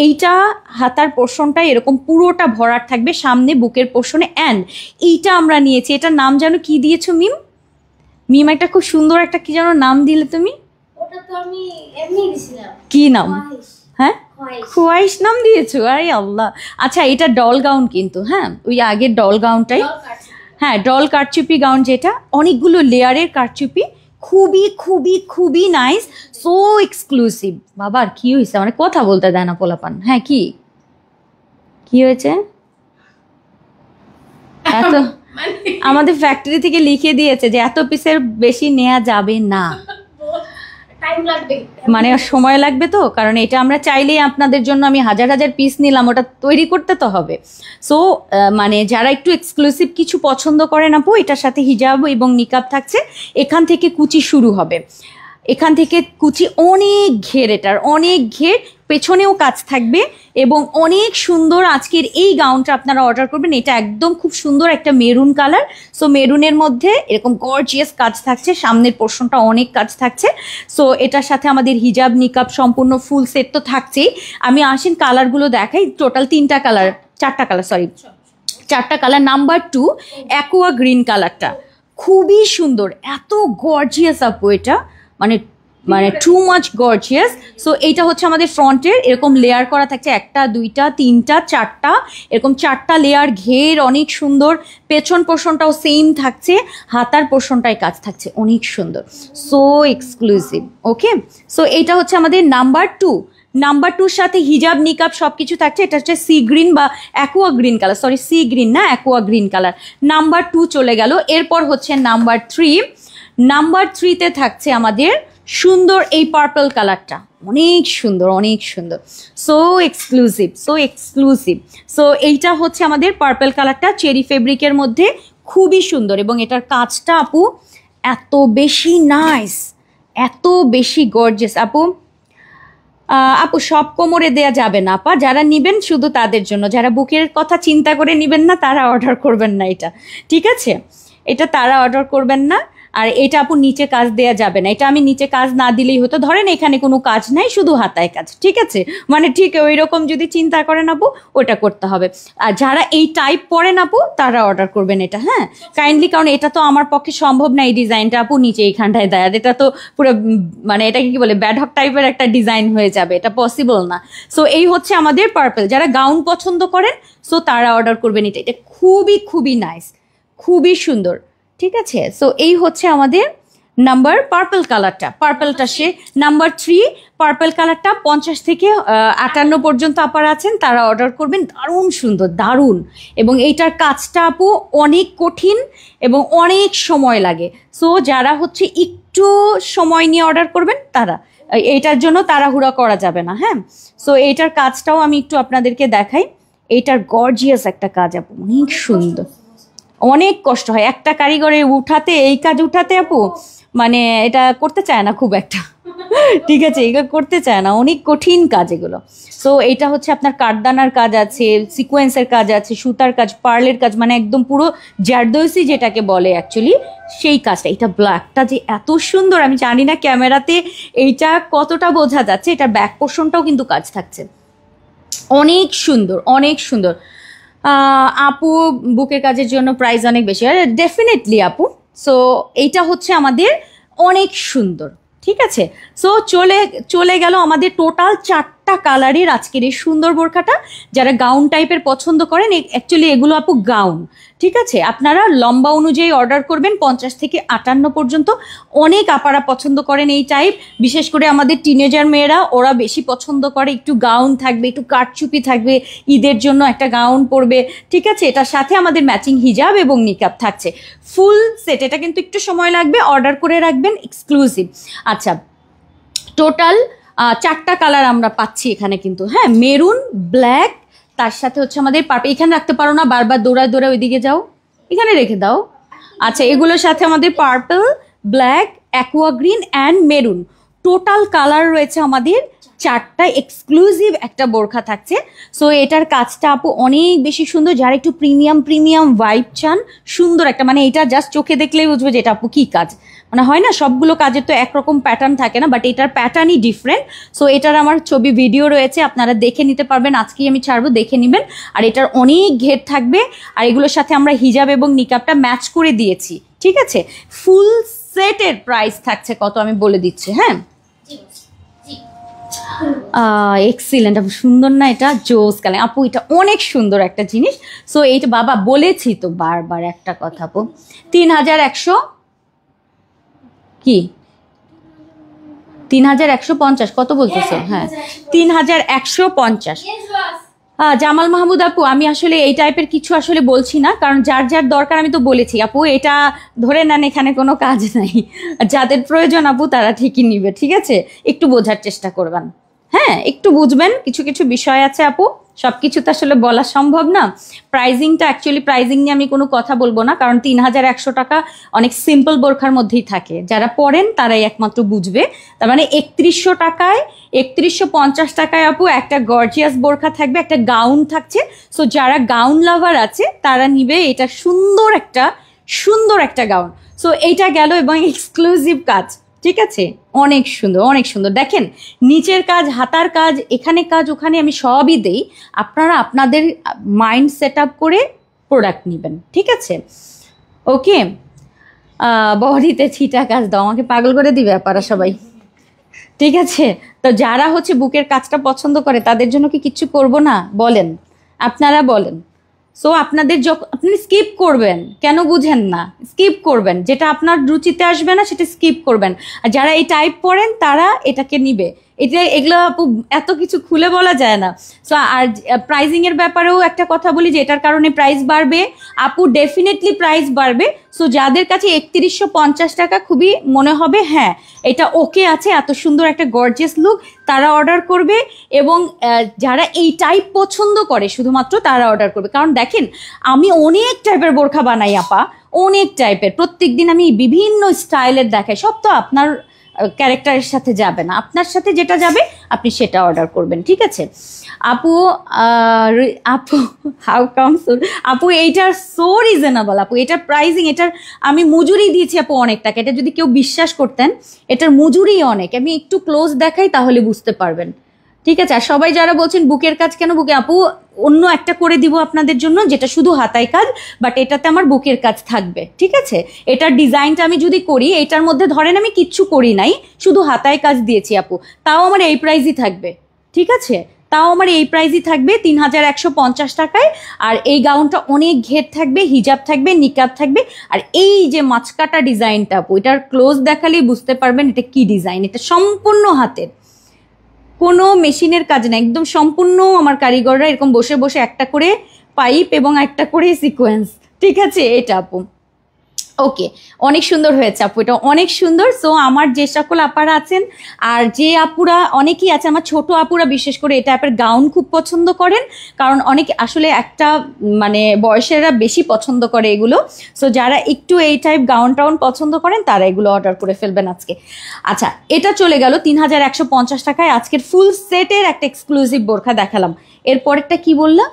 এইটা হাতার পোর্শনটা এরকম পুরোটা ভরাট থাকবে সামনে বুকের পোর্শনে। অ্যান্ড এইটা আমরা নিয়েছি, এটার নাম যেন কি দিয়েছো মিম? মিম একটা খুব সুন্দর একটা কি যেন নাম দিলে তুমি? ওটা তো আমি এমনি দিছিলাম। কি নাম? হ্যাঁ, খোয়াইশ। খোয়াইশ নাম দিয়েছো? আরে আল্লাহ। আচ্ছা এটা ডল গাউন কিন্তু, হ্যাঁ ওই আগের ডল গাউনটাই, হ্যাঁ ডল কারচুপি গাউন, যেটা অনেকগুলো লেয়ারের কারচুপি, খুবই খুবই খুবই নাইস, সো এক্সক্লুসিভ। বাবার কি হয়েছে, মানে কথা বলতে দেয় না পোলাপান। হ্যাঁ কি কি হয়েছে? এত আমাদের ফ্যাক্টরি থেকে লিখে দিয়েছে যে এত পিসের বেশি নেওয়া যাবে না, টাইম লাগবে, মানে সময় লাগবে তো, কারণ এটা আমরা চাইলেই আপনাদের জন্য আমি হাজার হাজার পিস নিলাম, ওটা তৈরি করতে তো হবে। সো মানে যারা একটু এক্সক্লুসিভ কিছু পছন্দ করেন আপু, এটার সাথে হিজাব এবং নিকাব থাকছে। এখান থেকে কুচি শুরু হবে, এখান থেকে কুচি অনেক ঘের, এটার অনেক ঘের, পেছনেও কাজ থাকবে এবং অনেক সুন্দর। আজকের এই গাউনটা আপনারা অর্ডার করবেন, এটা একদম খুব সুন্দর একটা মেরুন কালার। সো মেরুনের মধ্যে এরকম গর্জিয়াস কাজ থাকছে, সামনের পোর্শনটা অনেক কাজ থাকছে। সো এটার সাথে আমাদের হিজাব নিকাব সম্পূর্ণ ফুল সেট তো থাকছেই। আমি আসেন কালারগুলো দেখাই, টোটাল 3টা কালার, 4টা কালার, সরি 4টা কালার। নাম্বার 2 অ্যাকোয়া গ্রিন কালারটা খুবই সুন্দর, এত গর্জিয়াস আপু, এটা মানে মানে টু মাচ গর্জিয়াস। সো এইটা হচ্ছে আমাদের ফ্রন্টের, এরকম লেয়ার করা থাকছে, 1টা 2টা 3টা 4টা, এরকম 4টা লেয়ার ঘের, অনেক সুন্দর। পেছন পোর্শনটাও সেম থাকছে, হাতার পোর্শনটাই কাজ থাকছে, অনেক সুন্দর, সো এক্সক্লুসিভ। ওকে, সো এইটা হচ্ছে আমাদের নাম্বার 2। নাম্বার 2-র সাথে হিজাব নিকাব সব কিছু থাকছে। এটা হচ্ছে সি গ্রিন বা aqua green colour, sorry sea green না, অ্যাকোয়া গ্রিন কালার। নাম্বার 2 চলে গেল। এরপর হচ্ছে নাম্বার 3। নাম্বার 3-তে থাকছে আমাদের সুন্দর এই পার্পল কালারটা, অনেক সুন্দর, অনেক সুন্দর, so exclusive, so exclusive. So এইটা হচ্ছে আমাদের পার্পল কালারটা, চেরি ফেব্রিকের মধ্যে, খুবই সুন্দর। এবং এটার কাজটা আপু এত বেশি নাইস, এত বেশি গর্জিয়াস আপু। আপু সব কোমরে দেয়া যাবে না আপা, যারা নিবেন শুধু তাদের জন্য, যারা বুকের কথা চিন্তা করে নিবেন না তারা অর্ডার করবেন না এটা, ঠিক আছে? এটা তারা অর্ডার করবেন না। আর এটা আপু নিচে কাজ দেয়া যাবে না, এটা আমি নিচে কাজ না দিলেই হতো। ধরেন এখানে কোনো কাজ নাই, শুধু হাতায় কাজ, ঠিক আছে? মানে ঠিক ওই রকম যদি চিন্তা করেন আপু, ওটা করতে হবে। আর যারা এই টাইপ পরেন আপু, তারা অর্ডার করবেন এটা, হ্যাঁ কাইন্ডলি, কারণ এটা তো আমার পক্ষে সম্ভব না এই ডিজাইনটা আপু নিচে এইখানটায় দেয়, এটা তো পুরো মানে এটাকে কি বলে ব্যাডহক টাইপের একটা ডিজাইন হয়ে যাবে, এটা পসিবল না। সো এই হচ্ছে আমাদের পার্পল, যারা গাউন পছন্দ করেন সো তারা অর্ডার করবেন এটা, এটা খুবই খুবই নাইস, খুবই সুন্দর, ঠিক আছে? সো এই হচ্ছে আমাদের নাম্বার পার্পল কালারটা, পার্পলটা সে নাম্বার 3 পার্পল কালারটা। 50 থেকে 58 পর্যন্ত আপার আছেন, তারা অর্ডার করবেন, দারুণ সুন্দর, দারুণ। এবং এইটার কাজটা আপু অনেক কঠিন এবং অনেক সময় লাগে। সো যারা হচ্ছে একটু সময় নিয়ে অর্ডার করবেন তারা, এইটার জন্য তাড়াহুড়া করা যাবে না, হ্যাঁ। সো এইটার কাজটাও আমি একটু আপনাদেরকে দেখাই, এইটার গর্জিয়াস একটা কাজ আপু, অনেক সুন্দর, অনেক কষ্ট হয় একটা কারিগরে উঠাতে, এই কাজ উঠাতে আপু, মানে এটা করতে চায় না খুব একটা, ঠিক আছে? এগুলো করতে চায় না, অনেক কঠিন কাজ এগুলো। সো এটা হচ্ছে আপনার কাঠদানার কাজ আছে, সিকোয়েন্সের কাজ আছে, সুতার কাজ, পার্লের কাজ, মানে একদম পুরো জারদৌসি যেটাকে বলে অ্যাকচুয়ালি, সেই কাজটা। এটা ব্ল্যাকটা যে এত সুন্দর, আমি জানি না ক্যামেরাতে এইটা কতটা বোঝা যাচ্ছে, এটার ব্যাক পোর্শনটাও কিন্তু কাজ থাকছে, অনেক সুন্দর, অনেক সুন্দর। আপু বুকের কাজের জন্য প্রাইস অনেক বেশি, ডেফিনেটলি আপু। সো এইটা হচ্ছে আমাদের অনেক সুন্দর, ঠিক আছে? সো চলে গেল আমাদের টোটাল 4টা 4টা কালারের আজকের এই সুন্দর বোরখাটা। যারা গাউন টাইপের পছন্দ করেন, অ্যাকচুয়ালি এগুলো আপু গাউন, ঠিক আছে? আপনারা লম্বা অনুযায়ী অর্ডার করবেন 50 থেকে 58 পর্যন্ত। অনেক আপারা পছন্দ করেন এই টাইপ, বিশেষ করে আমাদের টিনেজার মেয়েরা, ওরা বেশি পছন্দ করে একটু গাউন থাকবে, একটু কাটচুপি থাকবে, ঈদের জন্য একটা গাউন পরবে, ঠিক আছে? এটার সাথে আমাদের ম্যাচিং হিজাব এবং নিকাব থাকছে, ফুল সেট। এটা কিন্তু একটু সময় লাগবে, অর্ডার করে রাখবেন, এক্সক্লুসিভ। আচ্ছা, টোটাল 4টা কালার আমরা পাচ্ছি এখানে কিন্তু, হ্যাঁ, মেরুন, ব্ল্যাক, তার সাথে হচ্ছে আমাদের পার্পল। এখানে রাখতে পারো না, বারবার দৌড়ায় দৌড়ায় ওইদিকে যাও, এখানে রেখে দাও। আচ্ছা, এগুলোর সাথে আমাদের purple, black, aqua green and maroon, total colour রয়েছে আমাদের 4টা। এক্সক্লুসিভ একটা বোরখা থাকছে। সো এটার কাজটা আপু অনেক বেশি সুন্দর। যারা একটু প্রিমিয়াম ভাইব চান, সুন্দর একটা, মানে এটা জাস্ট চোখে দেখলেই বুঝবে যে এটা আপু কি কাজ। মানে হয় না, সবগুলো কাজের তো একরকম প্যাটার্ন থাকে না, বাট এটার প্যাটার্নই ডিফারেন্ট। সো এটার আমার ছবি ভিডিও রয়েছে, আপনারা দেখে নিতে পারবেন, আজকেই আমি ছাড়বো, দেখে নেবেন। আর এটার অনেক ঘের থাকবে, আর এগুলোর সাথে আমরা হিজাব এবং নিকাবটা ম্যাচ করে দিয়েছি, ঠিক আছে? ফুল সেটের প্রাইস থাকছে কত আমি বলে দিচ্ছি, হ্যাঁ। এক্সিলেন্ট আপু, সুন্দর না এটা? জোস কালার আপু, এটা অনেক সুন্দর একটা জিনিস। সো এইটা বাবা বলেছি তো বারবার একটা কথা আপু, 3100 কি 3150 কত বলতেছো? হ্যাঁ, 3150। জামাল মাহমুদ আপু, আমি আসলে এই টাইপের কিছু আসলে বলছি না, কারণ যার যার দরকার আমি তো বলেছি আপু, এটা ধরে নেন এখানে কোনো কাজ নাই। যাদের প্রয়োজন আপু তারা ঠিকই নিবে, ঠিক আছে? একটু বোঝার চেষ্টা করবেন, হ্যাঁ, একটু বুঝবেন, কিছু কিছু বিষয় আছে আপু, সব কিছু তো আসলে বলা সম্ভব না। প্রাইজিংটা, অ্যাকচুয়ালি প্রাইজিং নিয়ে আমি কোনো কথা বলবো না, কারণ 3100 টাকা অনেক সিম্পল বোরখার মধ্যেই থাকে। যারা পড়েন তারাই একমাত্র বুঝবে। তার মানে 3100 টাকায়, 3150 টাকায় আপু একটা গর্জিয়াস বোরখা থাকবে, একটা গাউন থাকছে। সো যারা গাউন লাভার আছে তারা নিবে, এটা সুন্দর একটা গাউন। সো এইটা গেল, এবং এক্সক্লুসিভ কাজ, ঠিক আছে? অনেক সুন্দর, অনেক সুন্দর। দেখেন নিচের কাজ, হাতার কাজ, এখানে কাজ, ওখানে আমি সবই দেই। আপনারা আপনাদের মাইন্ড সেট আপ করে প্রোডাক্ট নেবেন, ঠিক আছে? ওকে, বডিতে ছিটা কাজ দাও, আমাকে পাগল করে দিবে আপনারা সবাই, ঠিক আছে? তো যারা হচ্ছে বুকের কাজটা পছন্দ করে তাদের জন্য কি কিচ্ছু করব না বলেন? আপনারা বলেন। সো আপনাদের আপনি স্কিপ করবেন, কেন বুঝেন না? স্কিপ করবেন, যেটা আপনার রুচিতে আসবে না সেটা স্কিপ করবেন। আর যারা এই টাইপ পড়েন তারা এটাকে নিবে। এগুলো আপু এত কিছু খুলে বলা যায় না। সো আর প্রাইজিং এর ব্যাপারেও একটা কথা বলি, যে এটার কারণে প্রাইস বাড়বে আপু, ডেফিনেটলি প্রাইস বাড়বে। সো যাদের কাছে 3150 টাকা খুবই মনে হবে হ্যাঁ এটা ওকে আছে, এত সুন্দর একটা গর্জিয়াস লুক, তারা অর্ডার করবে। এবং যারা এই টাইপ পছন্দ করে শুধুমাত্র তারা অর্ডার করবে। কারণ দেখেন আমি অনেক টাইপের বোরখা বানাই আপা, অনেক টাইপের, প্রত্যেকদিন আমি বিভিন্ন স্টাইলের দেখাই। সব তো আপনার ক্যারেক্টারের সাথে যাবে না, আপনার সাথে যেটা যাবে আপনি সেটা অর্ডার করবেন, ঠিক আছে? আপু হাউ কামস আপু, এইটার সো রিজনেবল আপু, এটার প্রাইসিং, এটার আমি মজুরি দিয়েছি আপু অনেক টাকা। এটা যদি কেউ বিশ্বাস করতেন, এটার মজুরি অনেক। আমি একটু ক্লোজ দেখাই তাহলে বুঝতে পারবেন, ঠিক আছে? আর সবাই যারা বলছেন বুকের কাজ কেন, বুকে আপু অন্য একটা করে দিব আপনাদের জন্য, যেটা শুধু হাতায় কাজ, বাট এটাতে আমার বুকের কাজ থাকবে, ঠিক আছে? এটার ডিজাইনটা আমি যদি করি, এটার মধ্যে ধরেন আমি কিচ্ছু করি নাই, শুধু হাতায় কাজ দিয়েছি আপু, তাও আমার এই প্রাইসই থাকবে, ঠিক আছে? তাও আমার এই প্রাইসই থাকবে 3150 টাকায়। আর এই গাউনটা অনেক ঘের থাকবে, হিজাব থাকবে, নিকাব থাকবে। আর এই যে মাছকাটা ডিজাইনটা আপু, এটার ক্লোজ দেখালেই বুঝতে পারবেন এটা কি ডিজাইন। এটা সম্পূর্ণ হাতের, কোনো মেশিনের কাজ না, একদম সম্পূর্ণ আমার কারিগররা এরকম বসে বসে একটা করে পাইপ এবং একটা করে সিকোয়েন্স, ঠিক আছে? এটা আপু ওকে, অনেক সুন্দর হয়েছে আপু, এটা অনেক সুন্দর। সো আমার যে সকল আপারা আছেন, আর যে আপুরা অনেকেই আছে, আমার ছোট আপুরা বিশেষ করে এই টাইপের গাউন খুব পছন্দ করেন, কারণ অনেক আসলে একটা মানে বয়সেরা বেশি পছন্দ করে এগুলো। সো যারা একটু এই টাইপ গাউন টাউন পছন্দ করেন তারা এগুলো অর্ডার করে ফেলবেন আজকে। আচ্ছা, এটা চলে গেল 3150 টাকায় আজকের ফুল সেটের একটা এক্সক্লুসিভ বোরখা দেখালাম। এরপরেরটা কি বললাম?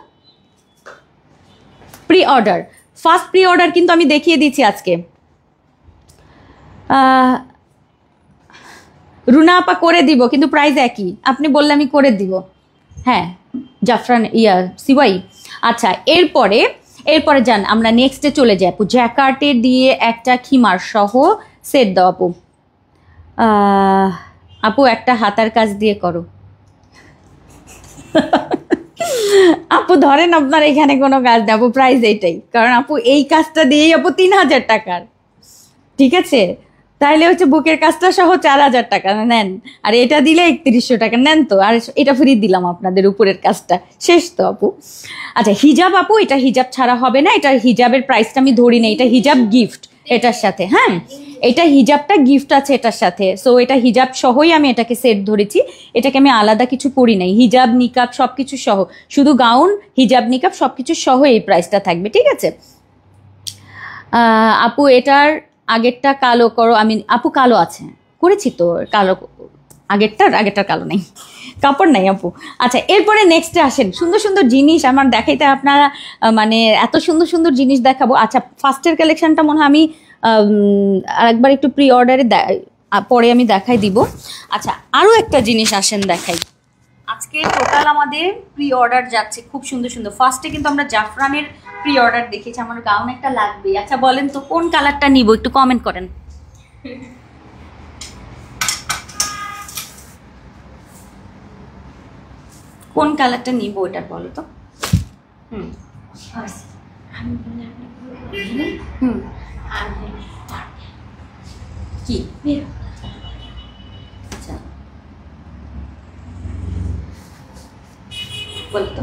Pre order, first pre order কিন্তু আমি দেখিয়ে দিচ্ছি আজকে। রুনা আপা করে দিব, কিন্তু প্রাইস একই, আপনি বললে আমি করে দিব। হ্যাঁ, জাফরান সিওয়াই। আচ্ছা, এরপরে যান আমরা নেক্সটে চলে যাই আপু। জ্যাকার্টে দিয়ে একটা খিমার সহ সেট দাও আপু। আপু একটা হাতার কাজ দিয়ে করো। আপু ধরেন আপনার এখানে কোনো কাজ নেই, আপু প্রাইস এইটাই, কারণ আপু এই কাজটা দিয়েই আপু 3000 টাকার, ঠিক আছে? তাইলে হচ্ছে বুকের কাজটা সহ 4000 টাকা নেন, আর এটা দিলে 3100 টাকা নেন তো, আর এটা ফ্রি দিলাম আপনাদের উপরের কাজটা, শেষ তো আপু। আচ্ছা হিজাব আপু, এটা হিজাব ছাড়া হবে না, এটা হিজাবের প্রাইসটা আমি ধরি না, এটা হিজাব গিফট এটার সাথে, হ্যাঁ এটা হিজাবটা গিফট আছে এটার সাথে, সো এটা হিজাব সহই আমি এটাকে সেট ধরেছি, এটাকে আমি আলাদা কিছু করি নাই, হিজাব নিকাব সব কিছু সহ, শুধু গাউন হিজাব নিকাব সব কিছু সহ এই প্রাইসটা থাকবে, ঠিক আছে? আপু এটার আগেরটা কালো করো, আমি আপু কালো আছে করেছি তো, কালো আগেরটার কালো নেই, কাপড় নাই আপু। আচ্ছা এরপরে নেক্সটে আসেন, সুন্দর সুন্দর জিনিস আমার দেখাইতে আপনারা মানে এত সুন্দর সুন্দর জিনিস দেখাবো। আচ্ছা ফার্স্টের কালেকশনটা মনে হয় আমি আরেকবার একটু প্রি অর্ডারে পরে আমি দেখাই দিব। আচ্ছা আরও একটা জিনিস আসেন দেখাই, আজকে টোটাল আমাদের প্রি অর্ডার যাচ্ছে খুব সুন্দর সুন্দর। ফার্স্টে কিন্তু আমরা জাফরানের প্রি অর্ডার দেখেছি, আমার গাউন একটা লাগবে। আচ্ছা বলেন তো কোন কালারটা নিব, একটু কমেন্ট করেন। কোন কালারটা নিব ওটা বলো তো। হুম হুম কি আচ্ছা বলো তো,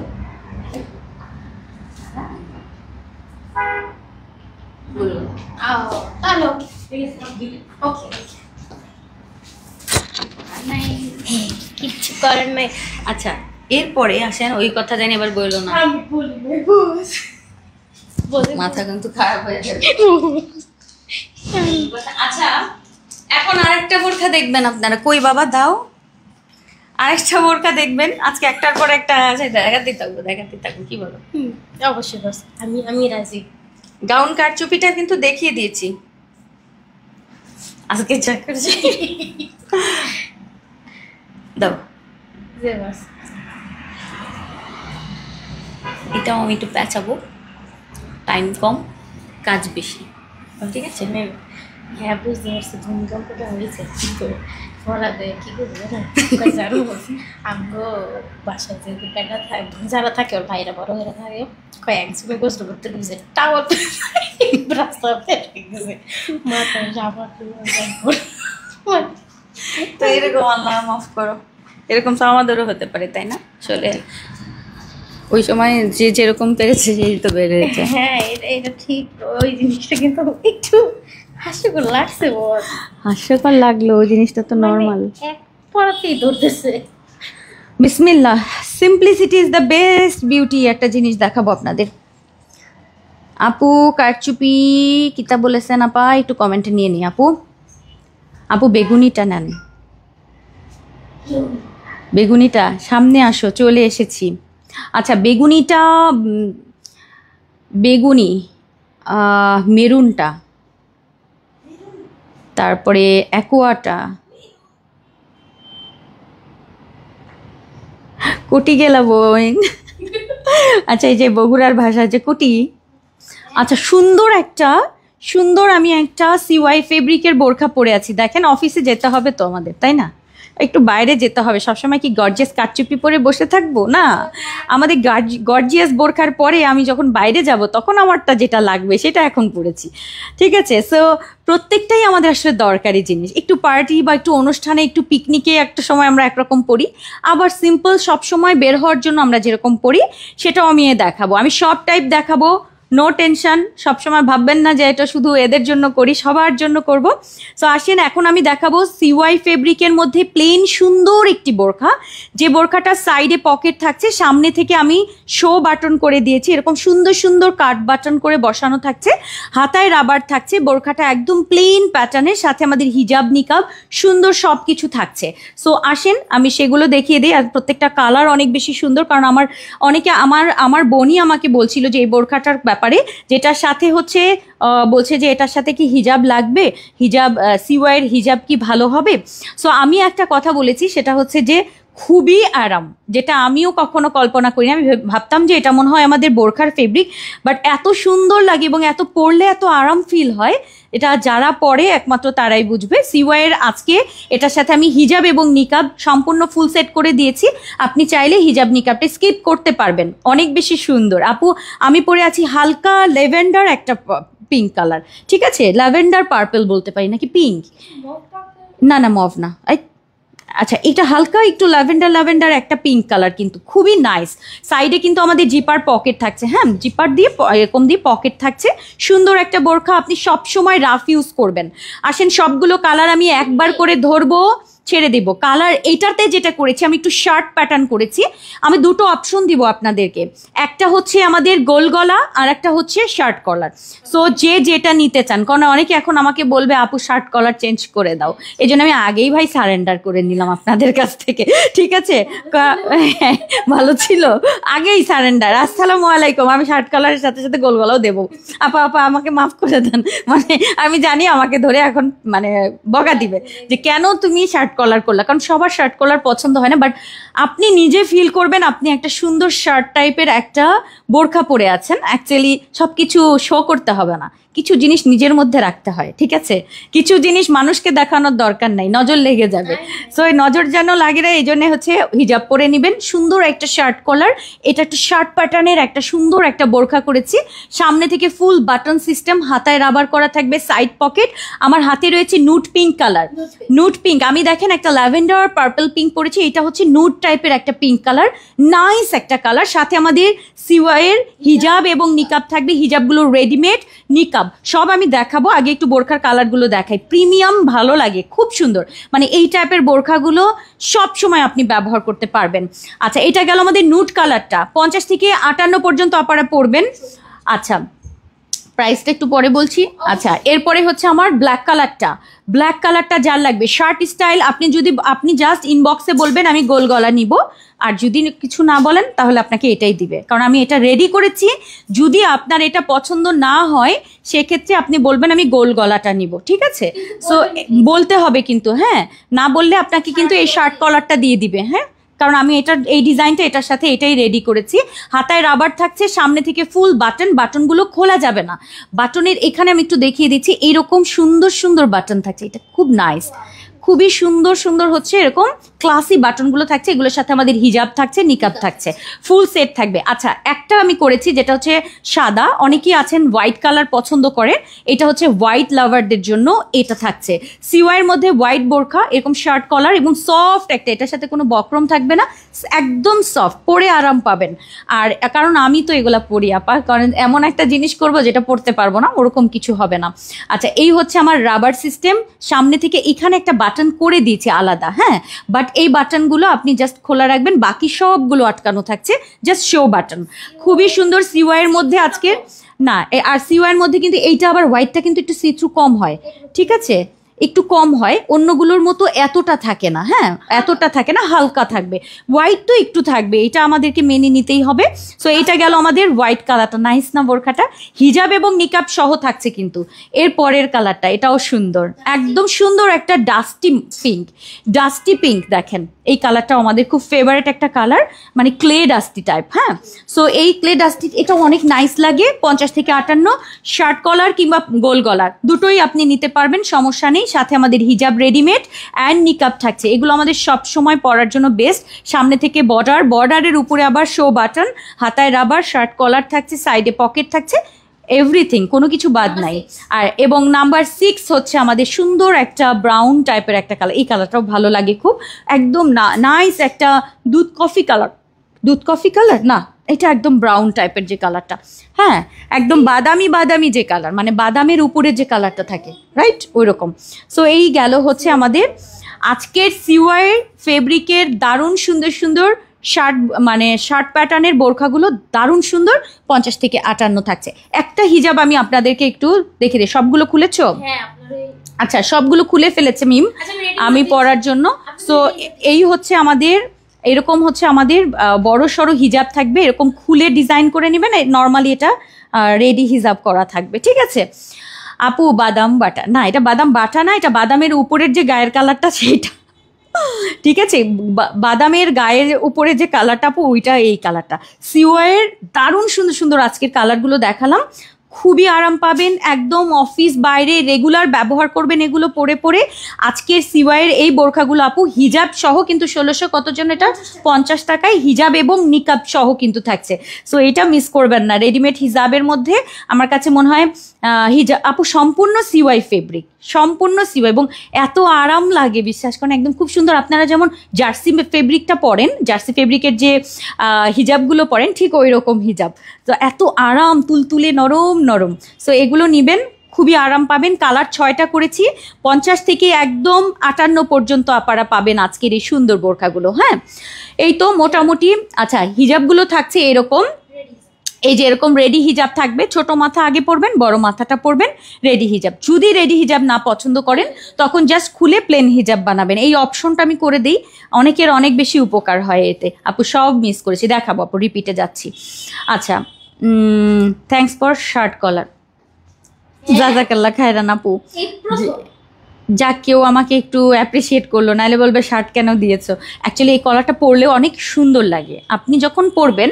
বলো হ্যালো ওকে কিচ্ছু করার নাই। আচ্ছা এরপরে আসেন, ওই কথা জানি এবার বললো না, আমি বলি মাথা কিন্তু খারাপ হয়ে যাবে। আচ্ছা এখন আরেকটা বোরখা দেখবেন আপনারা, কই বাবা দাও আরেকটা বোরখা দেখবেন, আজকে একটার পর একটা আছে, দেখাতে থাকবো কি বলো? অবশ্যই বস, আমি রাজি। গাউন কারচুপিটা কিন্তু দেখিয়ে দিয়েছি আজকে, চেক করেছি দাও, যে বস এটাও আমি একটু প্যাঁচাবো, টাইম কম কাজ বেশি, ঠিক আছে? হ্যাঁ বুঝতে পারছি, ভূমিকম্পটা হয়েছে কি করে বলা দেয়, কি করবো না জানো আমগো বাসায় যে বেটা থাকে, যারা থাকে ওর ভাইরা বড় হয়ে থাকে, কয়েকজনে গোসল করতে গেছে টাওয়াল রাস্তা গেছে মাথায় জামা তো এরকম আল্লাহ মাফ করো, এরকম তো আমাদেরও হতে পারে তাই না? চলে ওই সময় যে যেরকম পেরেছে সেই তো বেড়েছে। হ্যাঁ এটা ঠিক, ওই জিনিসটা কিন্তু একটু হাস্যকর লাগছে, বল হাস্যকর লাগলো, ওই জিনিসটা তো নর্মাল। এক পড়াতেই ধরতেছে। বিসমিল্লাহ, simplicity is the best beauty. একটা জিনিস দেখাবো আপনাদের, আপু কারচুপি কিতা বলেছেন আপা, একটু কমেন্টে নিয়ে নি আপু। আপু বেগুনিটা নেন, বেগুনিটা সামনে আসো, চলে এসেছি। আচ্ছা বেগুনিটা, বেগুনি মেরুনটা, তারপরে অ্যাকোয়াটা, কুটি গেলা বোন। আচ্ছা এই যে বগুড়ার ভাষা যে কুটি। আচ্ছা সুন্দর আমি একটা সিওয়াই ফেব্রিকের বোরখা পরে আছি, দেখেন অফিসে যেতে হবে তো আমাদের, তাই না? একটু বাইরে যেতে হবে, সবসময় কি গর্জিয়াস কারচুপি পরে বসে থাকবো না? আমাদের গর্জিয়াস বোরখার পরে আমি যখন বাইরে যাব তখন আমারটা যেটা লাগবে সেটা এখন পরেছি, ঠিক আছে? সো প্রত্যেকটাই আমাদের আসলে দরকারি জিনিস, একটু পার্টি বা একটু অনুষ্ঠানে একটু পিকনিকে একটা সময় আমরা একরকম পরি, আবার সিম্পল সব সময় বের হওয়ার জন্য আমরা যেরকম পরি সেটাও আমি দেখাবো, আমি সব টাইপ দেখাবো, নো টেনশন। সবসময় ভাববেন না যে এটা শুধু এদের জন্য করি, সবার জন্য করব। সো আসেন এখন আমি দেখাবো সিওয়াই ফেব্রিকের মধ্যে প্লেন সুন্দর একটি বোরখা, যে বোরখাটার সাইডে পকেট থাকছে, সামনে থেকে আমি শো বাটন করে দিয়েছি, এরকম সুন্দর সুন্দর কাট বাটন করে বসানো থাকছে, হাতায় রাবার থাকছে, বোরখাটা একদম প্লেন প্যাটার্নের, সাথে আমাদের হিজাব নিকাব সুন্দর সব কিছু থাকছে। সো আসেন আমি সেগুলো দেখিয়ে দিই। আর প্রত্যেকটা কালার অনেক বেশি সুন্দর, কারণ অনেকে আমার বোনই আমাকে বলছিল যে এই বোরখাটার ব্যাপারে, যেটার সাথে হচ্ছে বলছে যে এটার সাথে কি হিজাব লাগবে, হিজাব সিওয়াইয়ের হিজাব কি ভালো হবে। সো আমি একটা কথা বলেছি, সেটা হচ্ছে যে খুবই আরাম, যেটা আমিও কখনো কল্পনা করি না। আমি ভাবতাম যে এটা মনে হয় আমাদের বোরখার ফেব্রিক, বাট এত সুন্দর লাগে এবং এত পরলে এত আরাম ফিল হয়, এটা যারা পরে একমাত্র তারাই বুঝবে। সিওয়াইয়ের আজকে এটার সাথে আমি হিজাব এবং নিকাব সম্পূর্ণ ফুল সেট করে দিয়েছি। আপনি চাইলে হিজাব নিকাবটা স্কিপ করতে পারবেন, অনেক বেশি সুন্দর। আপু আমি পরে আছি হালকা লেভেন্ডার একটা পিঙ্ক কালার, ঠিক আছে, ল্যাভেন্ডার পার্পল বলতে পারি নাকি, পিঙ্ক না না মভ না, আচ্ছা এটা হালকা একটু ল্যাভেন্ডার একটা পিঙ্ক কালার, কিন্তু খুবই নাইস। সাইডে কিন্তু আমাদের জিপার পকেট থাকছে, হ্যাঁ জিপার দিয়ে এরকম দিয়ে পকেট থাকছে। সুন্দর একটা বোরখা, আপনি সব সময় রাফ ইউজ করবেন। আসেন সবগুলো কালার আমি একবার করে ধরবো, ছেড়ে দিব। কালার এইটাতে যেটা করেছি আমি একটু শার্ট প্যাটার্ন করেছি। আমি দুটো অপশন দিব আপনাদেরকে, একটা হচ্ছে আমাদের গোল গলা আর একটা হচ্ছে শার্ট কলার। সো যে যেটা নিতে চান, কারণ অনেকে এখন আমাকে বলবে আপু শার্ট কলার চেঞ্জ করে দাও, এই জন্য আমি আগেই ভাই সারেন্ডার করে নিলাম আপনাদের কাছ থেকে, ঠিক আছে। ভালো ছিল, আগেই সারেন্ডার। আসসালামু আলাইকুম, আমি শার্ট কলারের সাথে সাথে গোল গলাও দেবো। আপা আমাকে মাফ করে দেন, মানে আমি জানি আমাকে ধরে এখন মানে বকা দিবে যে কেন তুমি শার্ট কলার করলা, কারণ সবার শার্ট কলার পছন্দ হয় না। বাট আপনি নিজে ফিল করবেন আপনি একটা সুন্দর শার্ট টাইপের একটা বোরখা পরে আছেন। অ্যাকচুয়ালি সব কিছু শো করতে হবে না, কিছু জিনিস নিজের মধ্যে রাখতে হয়, ঠিক আছে। কিছু জিনিস মানুষকে দেখানোর দরকার নাই, নজর লেগে যাবে। সো এই নজর যেন লাগে না, এই জন্য হচ্ছে হিজাব পরে নেবেন। সুন্দর একটা শার্ট কলার, এটা একটা শার্ট প্যাটার্নের একটা সুন্দর একটা বোরখা করেছি। সামনে থেকে ফুল বাটন সিস্টেম, হাতায় রাবার করা থাকবে, সাইড পকেট। আমার হাতে রয়েছে নুট পিঙ্ক কালার, নুট পিঙ্ক। আমি দেখেন একটা ল্যাভেন্ডার পার্পল পিঙ্ক পরেছি, এটা হচ্ছে নুট টাইপের একটা পিঙ্ক কালার, নাইস একটা কালার। সাথে আমাদের সিওয়াইয়ের হিজাব এবং নিকাব থাকবে, হিজাবগুলো রেডিমেড, নিকাব সব আমি দেখাবো। আগে একটু বোরখার কালারগুলো দেখাই, প্রিমিয়াম ভালো লাগে, খুব সুন্দর। মানে এই টাইপের বোরখাগুলো সব সময় আপনি ব্যবহার করতে পারবেন। আচ্ছা এটা গেল আমাদের নুট কালারটা, 50 থেকে 58 পর্যন্ত আপনারা পরবেন। আচ্ছা প্রাইসটা একটু পরে বলছি। আচ্ছা এরপরে হচ্ছে আমার ব্ল্যাক কালারটা, ব্ল্যাক কালারটা যার লাগবে শার্ট স্টাইল, আপনি জাস্ট ইনবক্সে বলবেন আমি গোল গলা নিব, আর যদি কিছু না বলেন তাহলে আপনাকে এটাই দিবে, কারণ আমি এটা রেডি করেছি। যদি আপনার এটা পছন্দ না হয় সেক্ষেত্রে আপনি বলবেন আমি গোল গলাটা নিব, ঠিক আছে। সো বলতে হবে কিন্তু, হ্যাঁ না বললে আপনাকে কিন্তু এই শার্ট কলারটা দিয়ে দিবে, হ্যাঁ, কারণ আমি এই ডিজাইনটা এটার সাথে এটাই রেডি করেছি। হাতায় রাবার থাকছে, সামনে থেকে ফুল বাটন, বাটনগুলো খোলা যাবে না। বাটনের এখানে আমি একটু দেখিয়ে দিচ্ছি, এইরকম সুন্দর সুন্দর বাটন থাকছে, এটা খুব নাইস, খুবই সুন্দর সুন্দর হচ্ছে এরকম ক্লাসি বাটনগুলো থাকছে। এগুলোর সাথে আমাদের হিজাব থাকছে, নিকাব থাকছে, ফুল সেট থাকবে। আচ্ছা একটা আমি করেছি যেটা হচ্ছে সাদা, অনেকেই আছেন হোয়াইট কালার পছন্দ করে, এটা হচ্ছে হোয়াইট লাভারদের জন্য এটা থাকছে। সিওয়াইয়ের মধ্যে হোয়াইট বোরখা, এরকম শার্ট কলার এবং সফট একটা, এটার সাথে কোনো বক্রম থাকবে না, একদম সফট, পরে আরাম পাবেন। আর কারণ আমি তো এগুলা পরি আপা, কারণ এমন একটা জিনিস করবো যেটা পড়তে পারবো না, ওরকম কিছু হবে না। আচ্ছা এই হচ্ছে আমার রাবার সিস্টেম, সামনে থেকে এখানে একটা বাটন করে দিয়েছি আলাদা, হ্যাঁ, বাট এই বাটনগুলো আপনি জাস্ট খোলা রাখবেন, বাকি সবগুলো আটকানো থাকছে, জাস্ট শো বাটন। খুবই সুন্দর সিওয়াইয়ের মধ্যে আজকে না, আর সিওয়াইয়ের মধ্যে কিন্তু এইটা আবার হোয়াইটটা কিন্তু একটু সি থ্রু কম হয়, ঠিক আছে, একটু কম হয়, অন্যগুলোর মতো এতটা থাকে না, হ্যাঁ এতটা থাকে না, হালকা থাকবে। হোয়াইট তো একটু থাকবে, এটা আমাদেরকে মেনে নিতেই হবে। সো এইটা গেল আমাদের হোয়াইট কালারটা, নাইস না বোরখাটা, হিজাব এবং নিকাব সহ থাকছে। কিন্তু এর পরের কালারটা এটাও সুন্দর, একদম সুন্দর একটা ডাস্টি পিঙ্ক দেখেন, এই কালারটাও আমাদের খুব ফেভারিট একটা কালার, মানে ক্লে ডাস্টি টাইপ, হ্যাঁ। সো এই ক্লে ডাস্টি এটা অনেক নাইস লাগে। 50 থেকে 58, শার্ট কলার কিংবা গোল গলার দুটোই আপনি নিতে পারবেন, সমস্যা নেই। সাথে আমাদের হিজাব রেডিমেড অ্যান্ড নিকাব থাকছে, এগুলো আমাদের সব সময় পরার জন্য বেস্ট। সামনে থেকে বর্ডারের উপরে আবার শো বাটন, হাতায় রাবার, শার্ট কলার থাকছে, সাইডে পকেট থাকছে, এভরিথিং, কোনো কিছু বাদ নাই। আর এবং নাম্বার 6 হচ্ছে আমাদের সুন্দর একটা ব্রাউন টাইপের একটা কালার, এই কালারটাও ভালো লাগে খুব, একদম নাইস একটা দুধ কফি কালার না, এটা একদম ব্রাউন টাইপের যে কালারটা, হ্যাঁ একদম বাদামি যে কালার, মানে বাদামের উপরে যে কালারটা থাকে, রাইট ওই রকম। সো এই গেল হচ্ছে আমাদের আজকের সিওয়াইয়ের ফেব্রিকের দারুণ সুন্দর সুন্দর শার্ট প্যাটার্নের বোরখাগুলো, দারুণ সুন্দর। 50 থেকে 58 থাকছে। একটা হিজাব আমি আপনাদেরকে একটু দেখে দিই, সবগুলো খুলেছো? আচ্ছা সবগুলো খুলে ফেলেছে মিম আমি পরার জন্য। সো এই হচ্ছে আমাদের, এরকম হচ্ছে আমাদের বড় সড়ো হিজাব থাকবে, এরকম খুলে ডিজাইন করে নেবেন। নর্মালি এটা রেডি হিজাব করা থাকবে, ঠিক আছে। আপু বাদাম বাটা না, এটা বাদাম বাটা না, এটা বাদামের উপরের যে গায়ের কালারটা সেইটা, ঠিক আছে, বাদামের গায়ের উপরে যে কালারটা আপু ওইটা এই কালারটা। সিওয়াইয়ের দারুণ সুন্দর সুন্দর আজকের কালারগুলো দেখালাম, খুবই আরাম পাবেন, একদম অফিস বাইরে রেগুলার ব্যবহার করবেন এগুলো পরে পরে। আজকের সিওয়াইয়ের এই বোরখাগুলো আপু হিজাব সহ কিন্তু 1600 কত জন, এটা 50 টাকায় হিজাব এবং নিকাব সহ কিন্তু থাকছে। সো এটা মিস করবেন না। রেডিমেড হিজাবের মধ্যে আমার কাছে মনে হয় হিজাব আপু সম্পূর্ণ সিওয়াই ফেব্রিক, সম্পূর্ণ সিওয়াই, এবং এত আরাম লাগে বিশ্বাস করেন, একদম খুব সুন্দর। আপনারা যেমন জার্সি ফেব্রিকটা পরেন, জার্সি ফেব্রিকের যে হিজাবগুলো পরেন ঠিক ওই রকম হিজাব, তো এত আরাম, তুলতুলে নরম নরম। সো এগুলো নেবেন, খুবই আরাম পাবেন। কালার 6টা করেছি, 50 থেকে একদম 58 পর্যন্ত আপনারা পাবেন আজকের এই সুন্দর বোরখাগুলো। হ্যাঁ, এই তো মোটামুটি। আচ্ছা, হিজাবগুলো থাকছে এরকম, এই যে এরকম রেডি হিজাব থাকবে, ছোট মাথা আগে পরবেন, বড় মাথাটা পরবেন রেডি হিজাব। যদি রেডি হিজাব না পছন্দ করেন তখন জাস্ট খুলে প্লেন হিজাব বানাবেন, এই অপশনটা আমি করে দিই, অনেকের অনেক বেশি উপকার হয় এতে। আপু সব মিস করেছি, দেখাবো আপু, রিপিটে যাচ্ছি। আচ্ছা, থ্যাঙ্কস ফর শার্ট কলার, জাজাকাল্লাহ খায়রান আপু। যাক, কেউ আমাকে একটু অ্যাপ্রিসিয়েট করলো, নাহলে বলবে শার্ট কেন দিয়েছো। অ্যাকচুয়ালি এই কলারটা পরলেও অনেক সুন্দর লাগে। আপনি যখন পরবেন,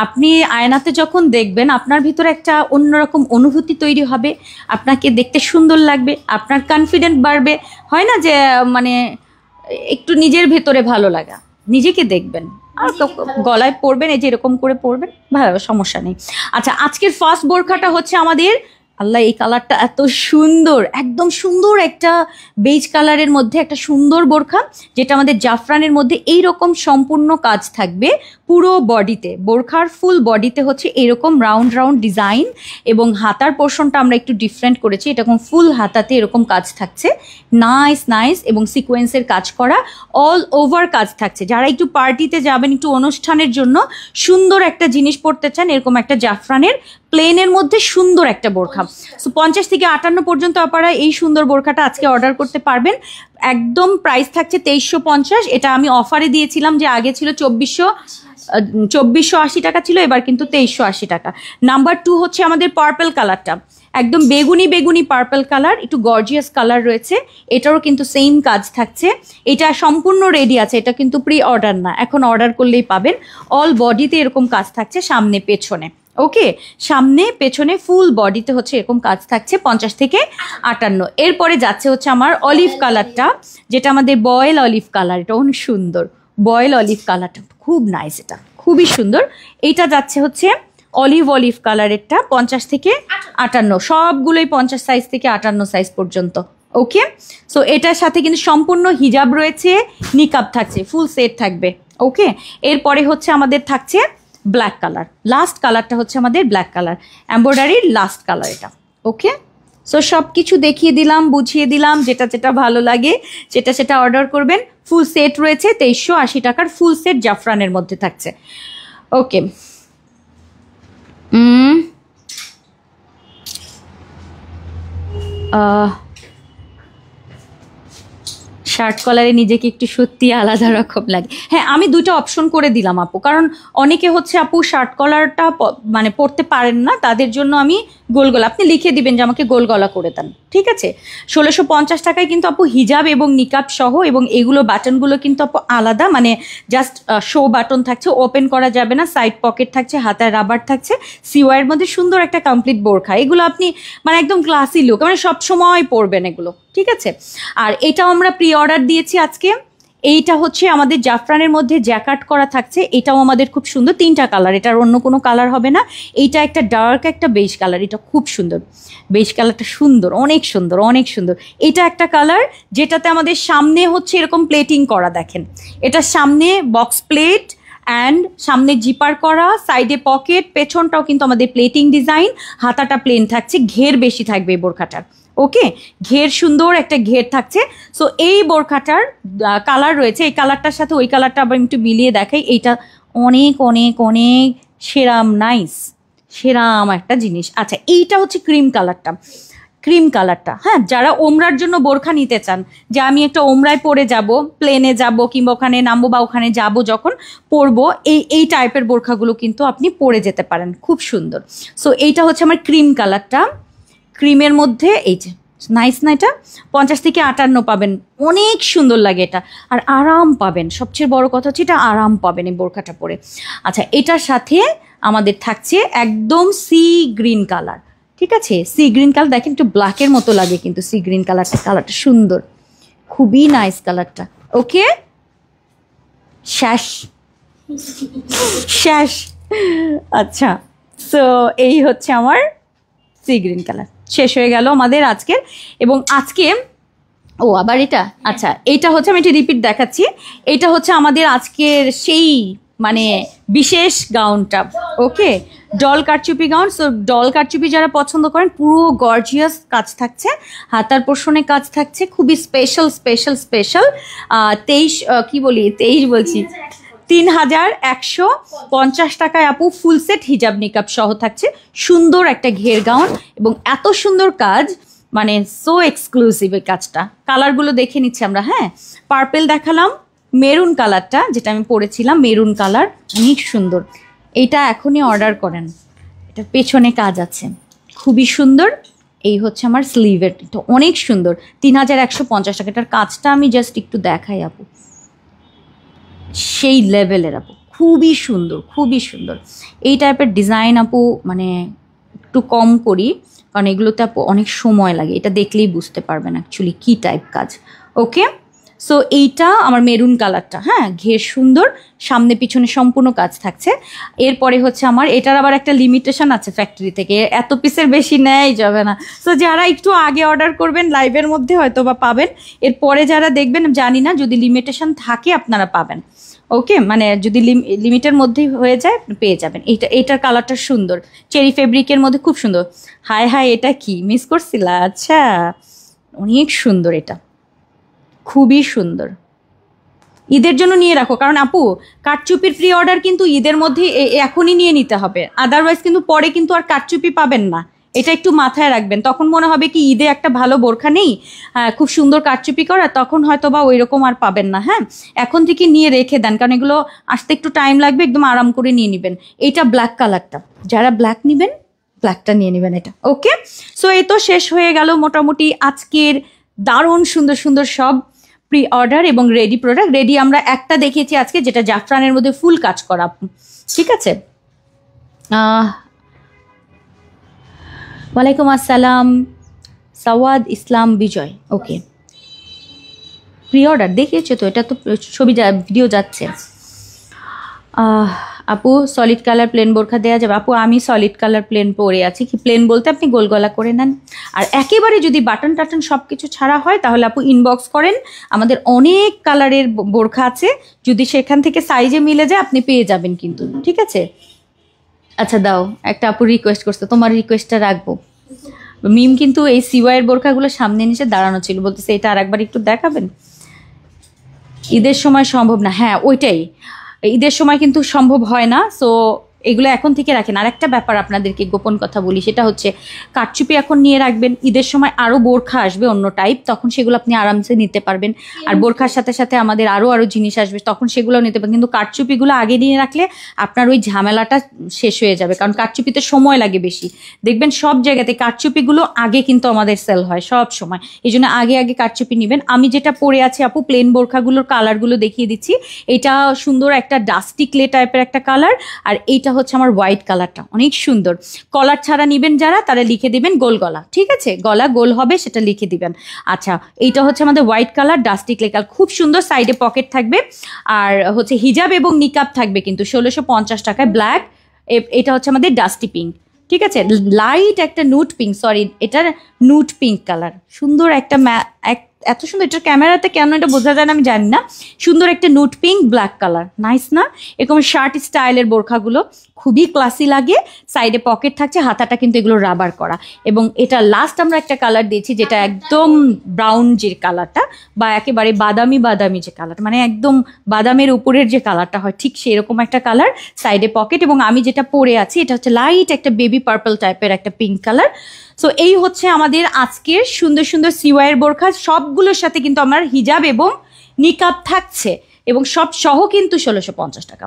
আপনি আয়নাতে যখন দেখবেন, আপনার ভিতরে একটা অন্যরকম অনুভূতি তৈরি হবে, আপনাকে দেখতে সুন্দর লাগবে, আপনার কনফিডেন্ট বাড়বে। হয় না যে মানে একটু নিজের ভেতরে ভালো লাগা, নিজেকে দেখবেন আর তো গলায় পরবেন, এই যে এরকম করে পরবেন, ভালো, সমস্যা নেই। আচ্ছা, আজকের ফার্স্ট বোরখাটা হচ্ছে আমাদের, আল্লাহ এই কালারটা এত সুন্দর, একদম সুন্দর একটা বেজ কালারের মধ্যে একটা সুন্দর বোরখা, যেটা আমাদের জাফরানের মধ্যে এইরকম সম্পূর্ণ কাজ থাকবে পুরো বডিতে। বোরখার ফুল বডিতে হচ্ছে এরকম রাউন্ড রাউন্ড ডিজাইন, এবং হাতার পোর্শনটা আমরা একটু ডিফারেন্ট করেছি, এরকম ফুল হাতাতে এরকম কাজ থাকছে, নাইস নাইস, এবং সিকোয়েন্সের কাজ করা, অল ওভার কাজ থাকছে। যারা একটু পার্টিতে যাবেন, একটু অনুষ্ঠানের জন্য সুন্দর একটা জিনিস পরতে চান, এরকম একটা জাফরানের প্লেনের মধ্যে সুন্দর একটা বোরখা। সো 50 থেকে 58 পর্যন্ত আপনারা এই সুন্দর বোরখাটা আজকে অর্ডার করতে পারবেন। একদম প্রাইস থাকছে 2350, এটা আমি অফারে দিয়েছিলাম, যে আগে ছিল 2480 টাকা ছিল, এবার কিন্তু 2380 টাকা। নাম্বার 2 হচ্ছে আমাদের পার্পল কালারটা, একদম বেগুনি বেগুনি পার্পল কালার, একটু গর্জিয়াস কালার রয়েছে, এটারও কিন্তু সেম কাজ থাকছে। এটা সম্পূর্ণ রেডি আছে, এটা কিন্তু প্রি অর্ডার না, এখন অর্ডার করলেই পাবেন। অল বডিতে এরকম কাজ থাকছে, সামনে পেছনে, ওকে, সামনে পেছনে ফুল বডিতে হচ্ছে এরকম কাজ থাকছে, 50 থেকে 58। এরপরে যাচ্ছে হচ্ছে আমার অলিভ কালারটা, যেটা আমাদের বয়েল অলিভ কালার, এটা অনেক সুন্দর, বয়েল অলিভ কালারটা খুব নাইস, এটা খুবই সুন্দর। এইটা যাচ্ছে হচ্ছে অলিভ কালারেরটা, 50 থেকে 58, সবগুলোই 50 সাইজ থেকে 58 সাইজ পর্যন্ত। ওকে, সো এটার সাথে কিন্তু সম্পূর্ণ হিজাব রয়েছে, নিকাব থাকছে, ফুল সেট থাকবে। ওকে, এরপরে হচ্ছে আমাদের থাকছে ব্ল্যাক কালার, লাস্ট কালারটা হচ্ছে আমাদের ব্ল্যাক কালার, এমব্রয়ডারির লাস্ট কালার এটা। ওকে, সো সব কিছু দেখিয়ে দিলাম, বুঝিয়ে দিলাম, যেটা যেটা ভালো লাগে সেটা সেটা অর্ডার করবেন। ফুল সেট রয়েছে 2380 টাকার, ফুল সেট জাফরানের মধ্যে থাকছে। ওকে, শার্ট কলারে নিজেকে একটু সত্যি আলাদা রকম লাগে। হ্যাঁ, আমি 2টা অপশন করে দিলাম আপু, কারণ অনেকে হচ্ছে আপু শার্ট কলারটা মানে পরতে পারেন না, তাদের জন্য আমি গোল গলা, আপনি লিখে দিবেন যে আমাকে গোল গলা করে দেন, ঠিক আছে। 1650 টাকায় কিন্তু আপু হিজাব এবং নিকাব সহ, এবং এগুলো বাটনগুলো কিন্তু আপু আলাদা, মানে জাস্ট শো বাটন থাকছে, ওপেন করা যাবে না, সাইড পকেট থাকছে, হাতায় রাবার থাকছে, সিওয়াইয়ের মধ্যে সুন্দর একটা কমপ্লিট বোরখা। এগুলো আপনি মানে একদম ক্লাসি লুক, মানে সবসময় পরবেন এগুলো, ঠিক আছে। আর এটাও আমরা প্রি অর্ডার দিয়েছি আজকে। এইটা হচ্ছে আমাদের জাফরানের মধ্যে জ্যাকাট করা থাকছে, এটাও আমাদের খুব সুন্দর, 3টা কালার, এটার অন্য কোনো কালার হবে না। এইটা একটা ডার্ক একটা বেজ কালার, এটা খুব সুন্দর, বেজ কালারটা সুন্দর, অনেক সুন্দর, অনেক সুন্দর। এটা একটা কালার যেটাতে আমাদের সামনে হচ্ছে এরকম প্লেটিং করা, দেখেন এটার সামনে বক্স প্লেট অ্যান্ড সামনে জিপার করা, সাইডে পকেট, পেছনটাও কিন্তু আমাদের প্লেটিং ডিজাইন, হাতাটা প্লেন থাকছে, ঘের বেশি থাকবে এই বোরখাটার। ওকে, ঘের সুন্দর একটা ঘের থাকছে। সো এই বোরখাটার কালার রয়েছে, এই কালারটার সাথে ওই কালারটা আবার একটু মিলিয়ে দেখাই, এইটা অনেক অনেক অনেক সেরাম, নাইস সেরাম একটা জিনিস। আচ্ছা, এইটা হচ্ছে ক্রিম কালারটা, ক্রিম কালারটা, হ্যাঁ, যারা ওমরার জন্য বোরখা নিতে চান, যে আমি একটা ওমরায় পরে যাব, প্লেনে যাব, কিংবা ওখানে নামবো বা ওখানে যাব যখন পরবো, এই টাইপের বোরখাগুলো কিন্তু আপনি পরে যেতে পারেন, খুব সুন্দর। সো এইটা হচ্ছে আমার ক্রিম কালারটা, ক্রিমের মধ্যে এই যে নাইস না? এটা 50 থেকে 58 পাবেন, অনেক সুন্দর লাগে এটা, আর আরাম পাবেন। সবচেয়ে বড় কথা হচ্ছে এটা আরাম পাবেন এই বোরখাটা পরে। আচ্ছা, এটার সাথে আমাদের থাকছে একদম সি গ্রিন কালার, ঠিক আছে? সি গ্রিন কালার, দেখেন একটু ব্ল্যাকের মতো লাগে কিন্তু সি গ্রিন কালারটা সুন্দর, খুবই নাইস কালারটা। ওকে, শেষ শেষ। আচ্ছা, সো এই হচ্ছে আমার সি গ্রিন কালার, শেষ হয়ে গেল আমাদের আজকের। এবং আজকে আবার এটা, আচ্ছা এইটা হচ্ছে, আমি এটা রিপিট দেখাচ্ছি, এটা হচ্ছে আমাদের আজকের সেই মানে বিশেষ গাউনটা। ওকে, ডল কারচুপি গাউন। সো ডল কারচুপি যারা পছন্দ করেন, পুরো গর্জিয়াস কাজ থাকছে, হাতার পোর্শনে কাজ থাকছে, খুবই স্পেশাল স্পেশাল স্পেশাল। 23 বলছি 3150 টাকায় আপু ফুল সেট হিজাব নিকাব সহ থাকছে। সুন্দর একটা ঘের গাউন এবং এত সুন্দর কাজ, মানে সো এক্সক্লুসিভ এই কাজটা। কালারগুলো দেখে নিচ্ছি আমরা। হ্যাঁ, পার্পেল দেখালাম, মেরুন কালারটা যেটা আমি পরেছিলাম, মেরুন কালার অনেক সুন্দর। এইটা এখনই অর্ডার করেন, এটার পেছনে কাজ আছে, খুবই সুন্দর। এই হচ্ছে আমার স্লিভের, এটা অনেক সুন্দর, 3150 টাকা। এটার কাজটা আমি জাস্ট একটু দেখাই আপু, সেই লেভেলের আপু, খুবই সুন্দর খুবই সুন্দর। এই টাইপের ডিজাইন আপু মানে একটু কম করি, কারণ এগুলোতে আপু অনেক সময় লাগে, এটা দেখলেই বুঝতে পারবেন অ্যাকচুয়ালি কী টাইপ কাজ। ওকে, সো এইটা আমার মেরুন কালারটা, হ্যাঁ ঘের সুন্দর, সামনে পিছনে সম্পূর্ণ কাজ থাকছে। এরপরে হচ্ছে আমার এটার আবার একটা লিমিটেশন আছে ফ্যাক্টরি থেকে, এত পিসের বেশি নেয় যাবে না। সো যারা একটু আগে অর্ডার করবেন লাইভের মধ্যে হয়তো বা পাবেন, এরপরে যারা দেখবেন জানি না, যদি লিমিটেশন থাকে আপনারা পাবেন। ওকে, মানে যদি লিমিটের মধ্যেই হয়ে যায় পেয়ে যাবেন। এইটার কালারটা সুন্দর, চেরি ফেব্রিকের মধ্যে খুব সুন্দর। হায় হায়, এটা কি মিস করছিলা? আচ্ছা, অনেক সুন্দর, এটা খুবই সুন্দর। ঈদের জন্য নিয়ে রাখো, কারণ আপু কারচুপির প্রি অর্ডার কিন্তু ঈদের মধ্যে এখনই নিয়ে নিতে হবে, আদারওয়াইজ কিন্তু পরে কিন্তু আর কারচুপি পাবেন না। এটা একটু মাথায় রাখবেন, তখন মনে হবে কি ঈদে একটা ভালো বোরখা নেই, খুব সুন্দর কারচুপি করা, তখন হয়তো বা ওই রকম আর পাবেন না। হ্যাঁ, এখন থেকে নিয়ে রেখে দেন, কারণ এগুলো আসতে একটু টাইম লাগবে, একদম আরাম করে নিয়ে নেবেন। এইটা ব্ল্যাক কালারটা, যারা ব্ল্যাক নেবেন ব্ল্যাকটা নিয়ে নেবেন এটা। ওকে, সো এই তো শেষ হয়ে গেল মোটামুটি আজকের দারুণ সুন্দর সুন্দর সব প্রি অর্ডার এবং রেডি প্রোডাক্ট। রেডি আমরা একটা দেখিয়েছি আজকে, যেটা জাফরানের মধ্যে ফুল কাজ করা, ঠিক আছে? ওয়ালাইকুম আসসালাম, সাওয়াদ ইসলাম বিজয়। ওকে, প্রি অর্ডার দেখিয়েছে তো, এটা তো ছবি ভিডিও যাচ্ছে। আপু সলিড কালার প্লেন বোরখা দেওয়া যাবে? আপু আমি সলিড কালার প্লেন পরে আছি, কি প্লেন বলতে আপনি গোল গলা করে নেন। আর একেবারে যদি বাটন টাটন সব কিছু ছাড়া হয় তাহলে আপু ইনবক্স করেন, আমাদের অনেক কালারের বোরখা আছে, যদি সেখান থেকে সাইজে মিলে যায় আপনি পেয়ে যাবেন কিন্তু, ঠিক আছে? আচ্ছা দাও, একটা আপু রিকোয়েস্ট করছে, তোমার রিকোয়েস্টটা রাখবো। মিম কিন্তু এই সিওয়াইয়ের বোরখাগুলো সামনে নিচে দাঁড়ানো ছিল, বলতেছে এটা আর একবার একটু দেখাবেন। ঈদের সময় সম্ভব না, হ্যাঁ ওইটাই, ঈদের সময় কিন্তু সম্ভব হয় না। সো এগুলো এখন থেকে রাখেন। আর একটা ব্যাপার আপনাদেরকে গোপন কথা বলি, সেটা হচ্ছে কারচুপি এখন নিয়ে রাখবেন, ঈদের সময় আরও বোরখা আসবে অন্য টাইপ, তখন সেগুলো আপনি আরামসে নিতে পারবেন। আর বোরখার সাথে সাথে আমাদের আরও জিনিস আসবে, তখন সেগুলোও নিতে পারবেন। কিন্তু কারচুপিগুলো আগে নিয়ে রাখলে আপনার ওই ঝামেলাটা শেষ হয়ে যাবে, কারণ কারচুপিতে সময় লাগে বেশি। দেখবেন সব জায়গাতে কারচুপিগুলো আগে কিন্তু আমাদের সেল হয় সব সময়, এই জন্য আগে আগে কারচুপি নেবেন। আমি যেটা পরে আছি আপু, প্লেন বোরখাগুলোর কালারগুলো দেখিয়ে দিচ্ছি। এটা সুন্দর একটা ডাস্টি ক্লে টাইপের একটা কালার, আর এইটা হচ্ছে আমার হোয়াইট কালারটা, অনেক সুন্দর। কলার ছাড়া নিবেন যারা, তারা লিখে দিবেন গোল গলা, ঠিক আছে? গলা গোল হবে সেটা লিখে দিবেন। আচ্ছা, এইটা হচ্ছে আমাদের white colour dusty clay colour, খুব সুন্দর, সাইডে পকেট থাকবে, আর হচ্ছে হিজাব এবং নিকাব থাকবে কিন্তু 1650 টাকায়। ব্ল্যাক, এটা হচ্ছে আমাদের ডাস্টি পিঙ্ক, ঠিক আছে? লাইট একটা নুট পিঙ্ক, সরি এটার নুট পিঙ্ক কালার, সুন্দর একটা এত সুন্দর, এটার ক্যামেরাতে কেন এটা বোঝা যায় না আমি জানি না, সুন্দর একটা নুট পিঙ্ক ব্ল্যাক কালার, নাইস না? এরকম শার্ট স্টাইলের বোরখাগুলো খুবই ক্লাসি লাগে, সাইডে পকেট থাকছে, হাতাটা কিন্তু এগুলো রাবার করা। এবং এটা লাস্ট আমরা একটা কালার দিয়েছি যেটা একদম ব্রাউন যে কালারটা, বা একেবারে বাদামি বাদামি যে কালার, মানে একদম বাদামের উপরের যে কালারটা হয় ঠিক সেরকম একটা কালার, সাইডে পকেট। এবং আমি যেটা পরে আছি এটা হচ্ছে লাইট একটা বেবি পার্পল টাইপের একটা পিঙ্ক কালার। সো এই হচ্ছে আমাদের আজকের সুন্দর সুন্দর সিওয়াইয়ের বোরখা, সবগুলোর সাথে কিন্তু আমার হিজাব এবং নিকাব থাকছে, এবং সব সহ কিন্তু 1650 টাকা।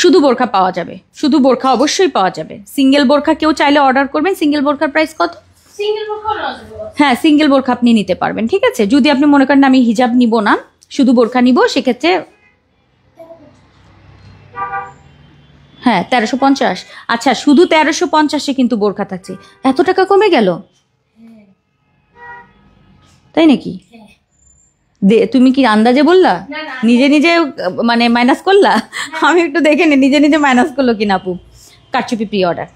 শুধু বোরখা পাওয়া যাবে, শুধু বোরখা অবশ্যই পাওয়া যাবে। সিঙ্গেল বোরখা কেউ চাইলে অর্ডার করবেন। সিঙ্গেল বোরখার প্রাইস কত? সিঙ্গেল বোরখা নাও যাবে। হ্যাঁ সিঙ্গেল বোরখা আপনি নিতে পারবেন, ঠিক আছে। যদি আপনি মনে করেন আমি হিজাব নিব না, শুধু বোরখা নিব, সেক্ষেত্রে হ্যাঁ 1350। আচ্ছা শুধু 1350-এ কিন্তু বোরখা থাকছে, এত টাকা কমে গেল, তাই নাকি? হ্যাঁ। তুমি কি আন্দাজে বললা, না, না, নিজে নিজে মানে মাইনাস করলা? আমি একটু দেখে নি নিজে নিজে মাইনাস করলো কিনা আপু। কারচুপি প্রি অর্ডার।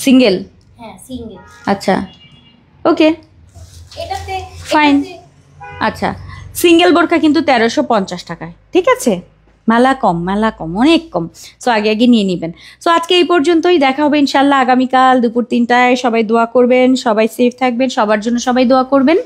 সিঙ্গেল, হ্যাঁ সিঙ্গেল। আচ্ছা ওকে এটাতে Fine. এটাতে আচ্ছা সিঙ্গেল বোরখা কিন্তু 1350 টাকায়, ঠিক আছে। মেলা কম, মেলা কম, অনেক কম। সো আগে আগে নিয়ে নেবেন। সো আজকে এই পর্যন্তই, দেখা হবে ইনশাল্লাহ আগামীকাল দুপুর 3টায়। সবাই দোয়া করবেন, সবাই সেফ থাকবেন, সবার জন্য সবাই দোয়া করবেন।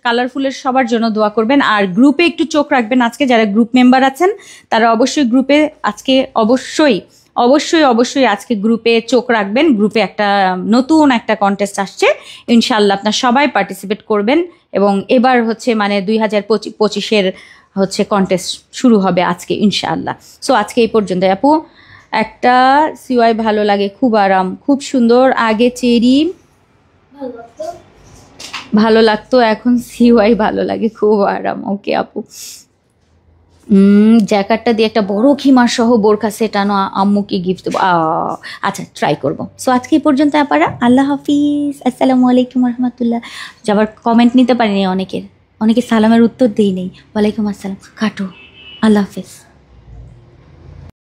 কালারফুলের সবার জন্য দোয়া করবেন। আর গ্রুপে একটু চোখ রাখবেন, আজকে যারা গ্রুপ মেম্বার আছেন তারা অবশ্যই গ্রুপে আজকে অবশ্যই অবশ্যই অবশ্যই আজকে গ্রুপে চোখ রাখবেন। গ্রুপে একটা নতুন একটা কন্টেস্ট আসছে, ইনশাল্লাহ আপনার সবাই পার্টিসিপেট করবেন। এবং এবার হচ্ছে মানে 2025-এর হচ্ছে কন্টেস্ট শুরু হবে আজকে ইনশাআল্লাহ। সো আজকে এই পর্যন্ত আপু। একটা সিওয়াই ভালো লাগে, খুব আরাম, খুব সুন্দর। আগে চেরি ভালো লাগতো। ভালো লাগতো, এখন সিওয়াই ভালো লাগে, খুব আরাম। ওকে আপু। জ্যাকেটটা দিয়ে একটা বড় খিমার সহ বোরখা সেট আনো, আম্মুকে গিফট দেবো। আচ্ছা ট্রাই করবো। সো আজকে এই পর্যন্ত আপারা, আল্লাহ হাফিজ, আসসালামু আলাইকুম রহমতুল্লাহ। যাবার কমেন্ট নিতে পারিনি, অনেকে সালামের উত্তর দেই নেই। ওয়ালাইকুম আসসালাম, কাটো, আল্লাহ হাফিজ।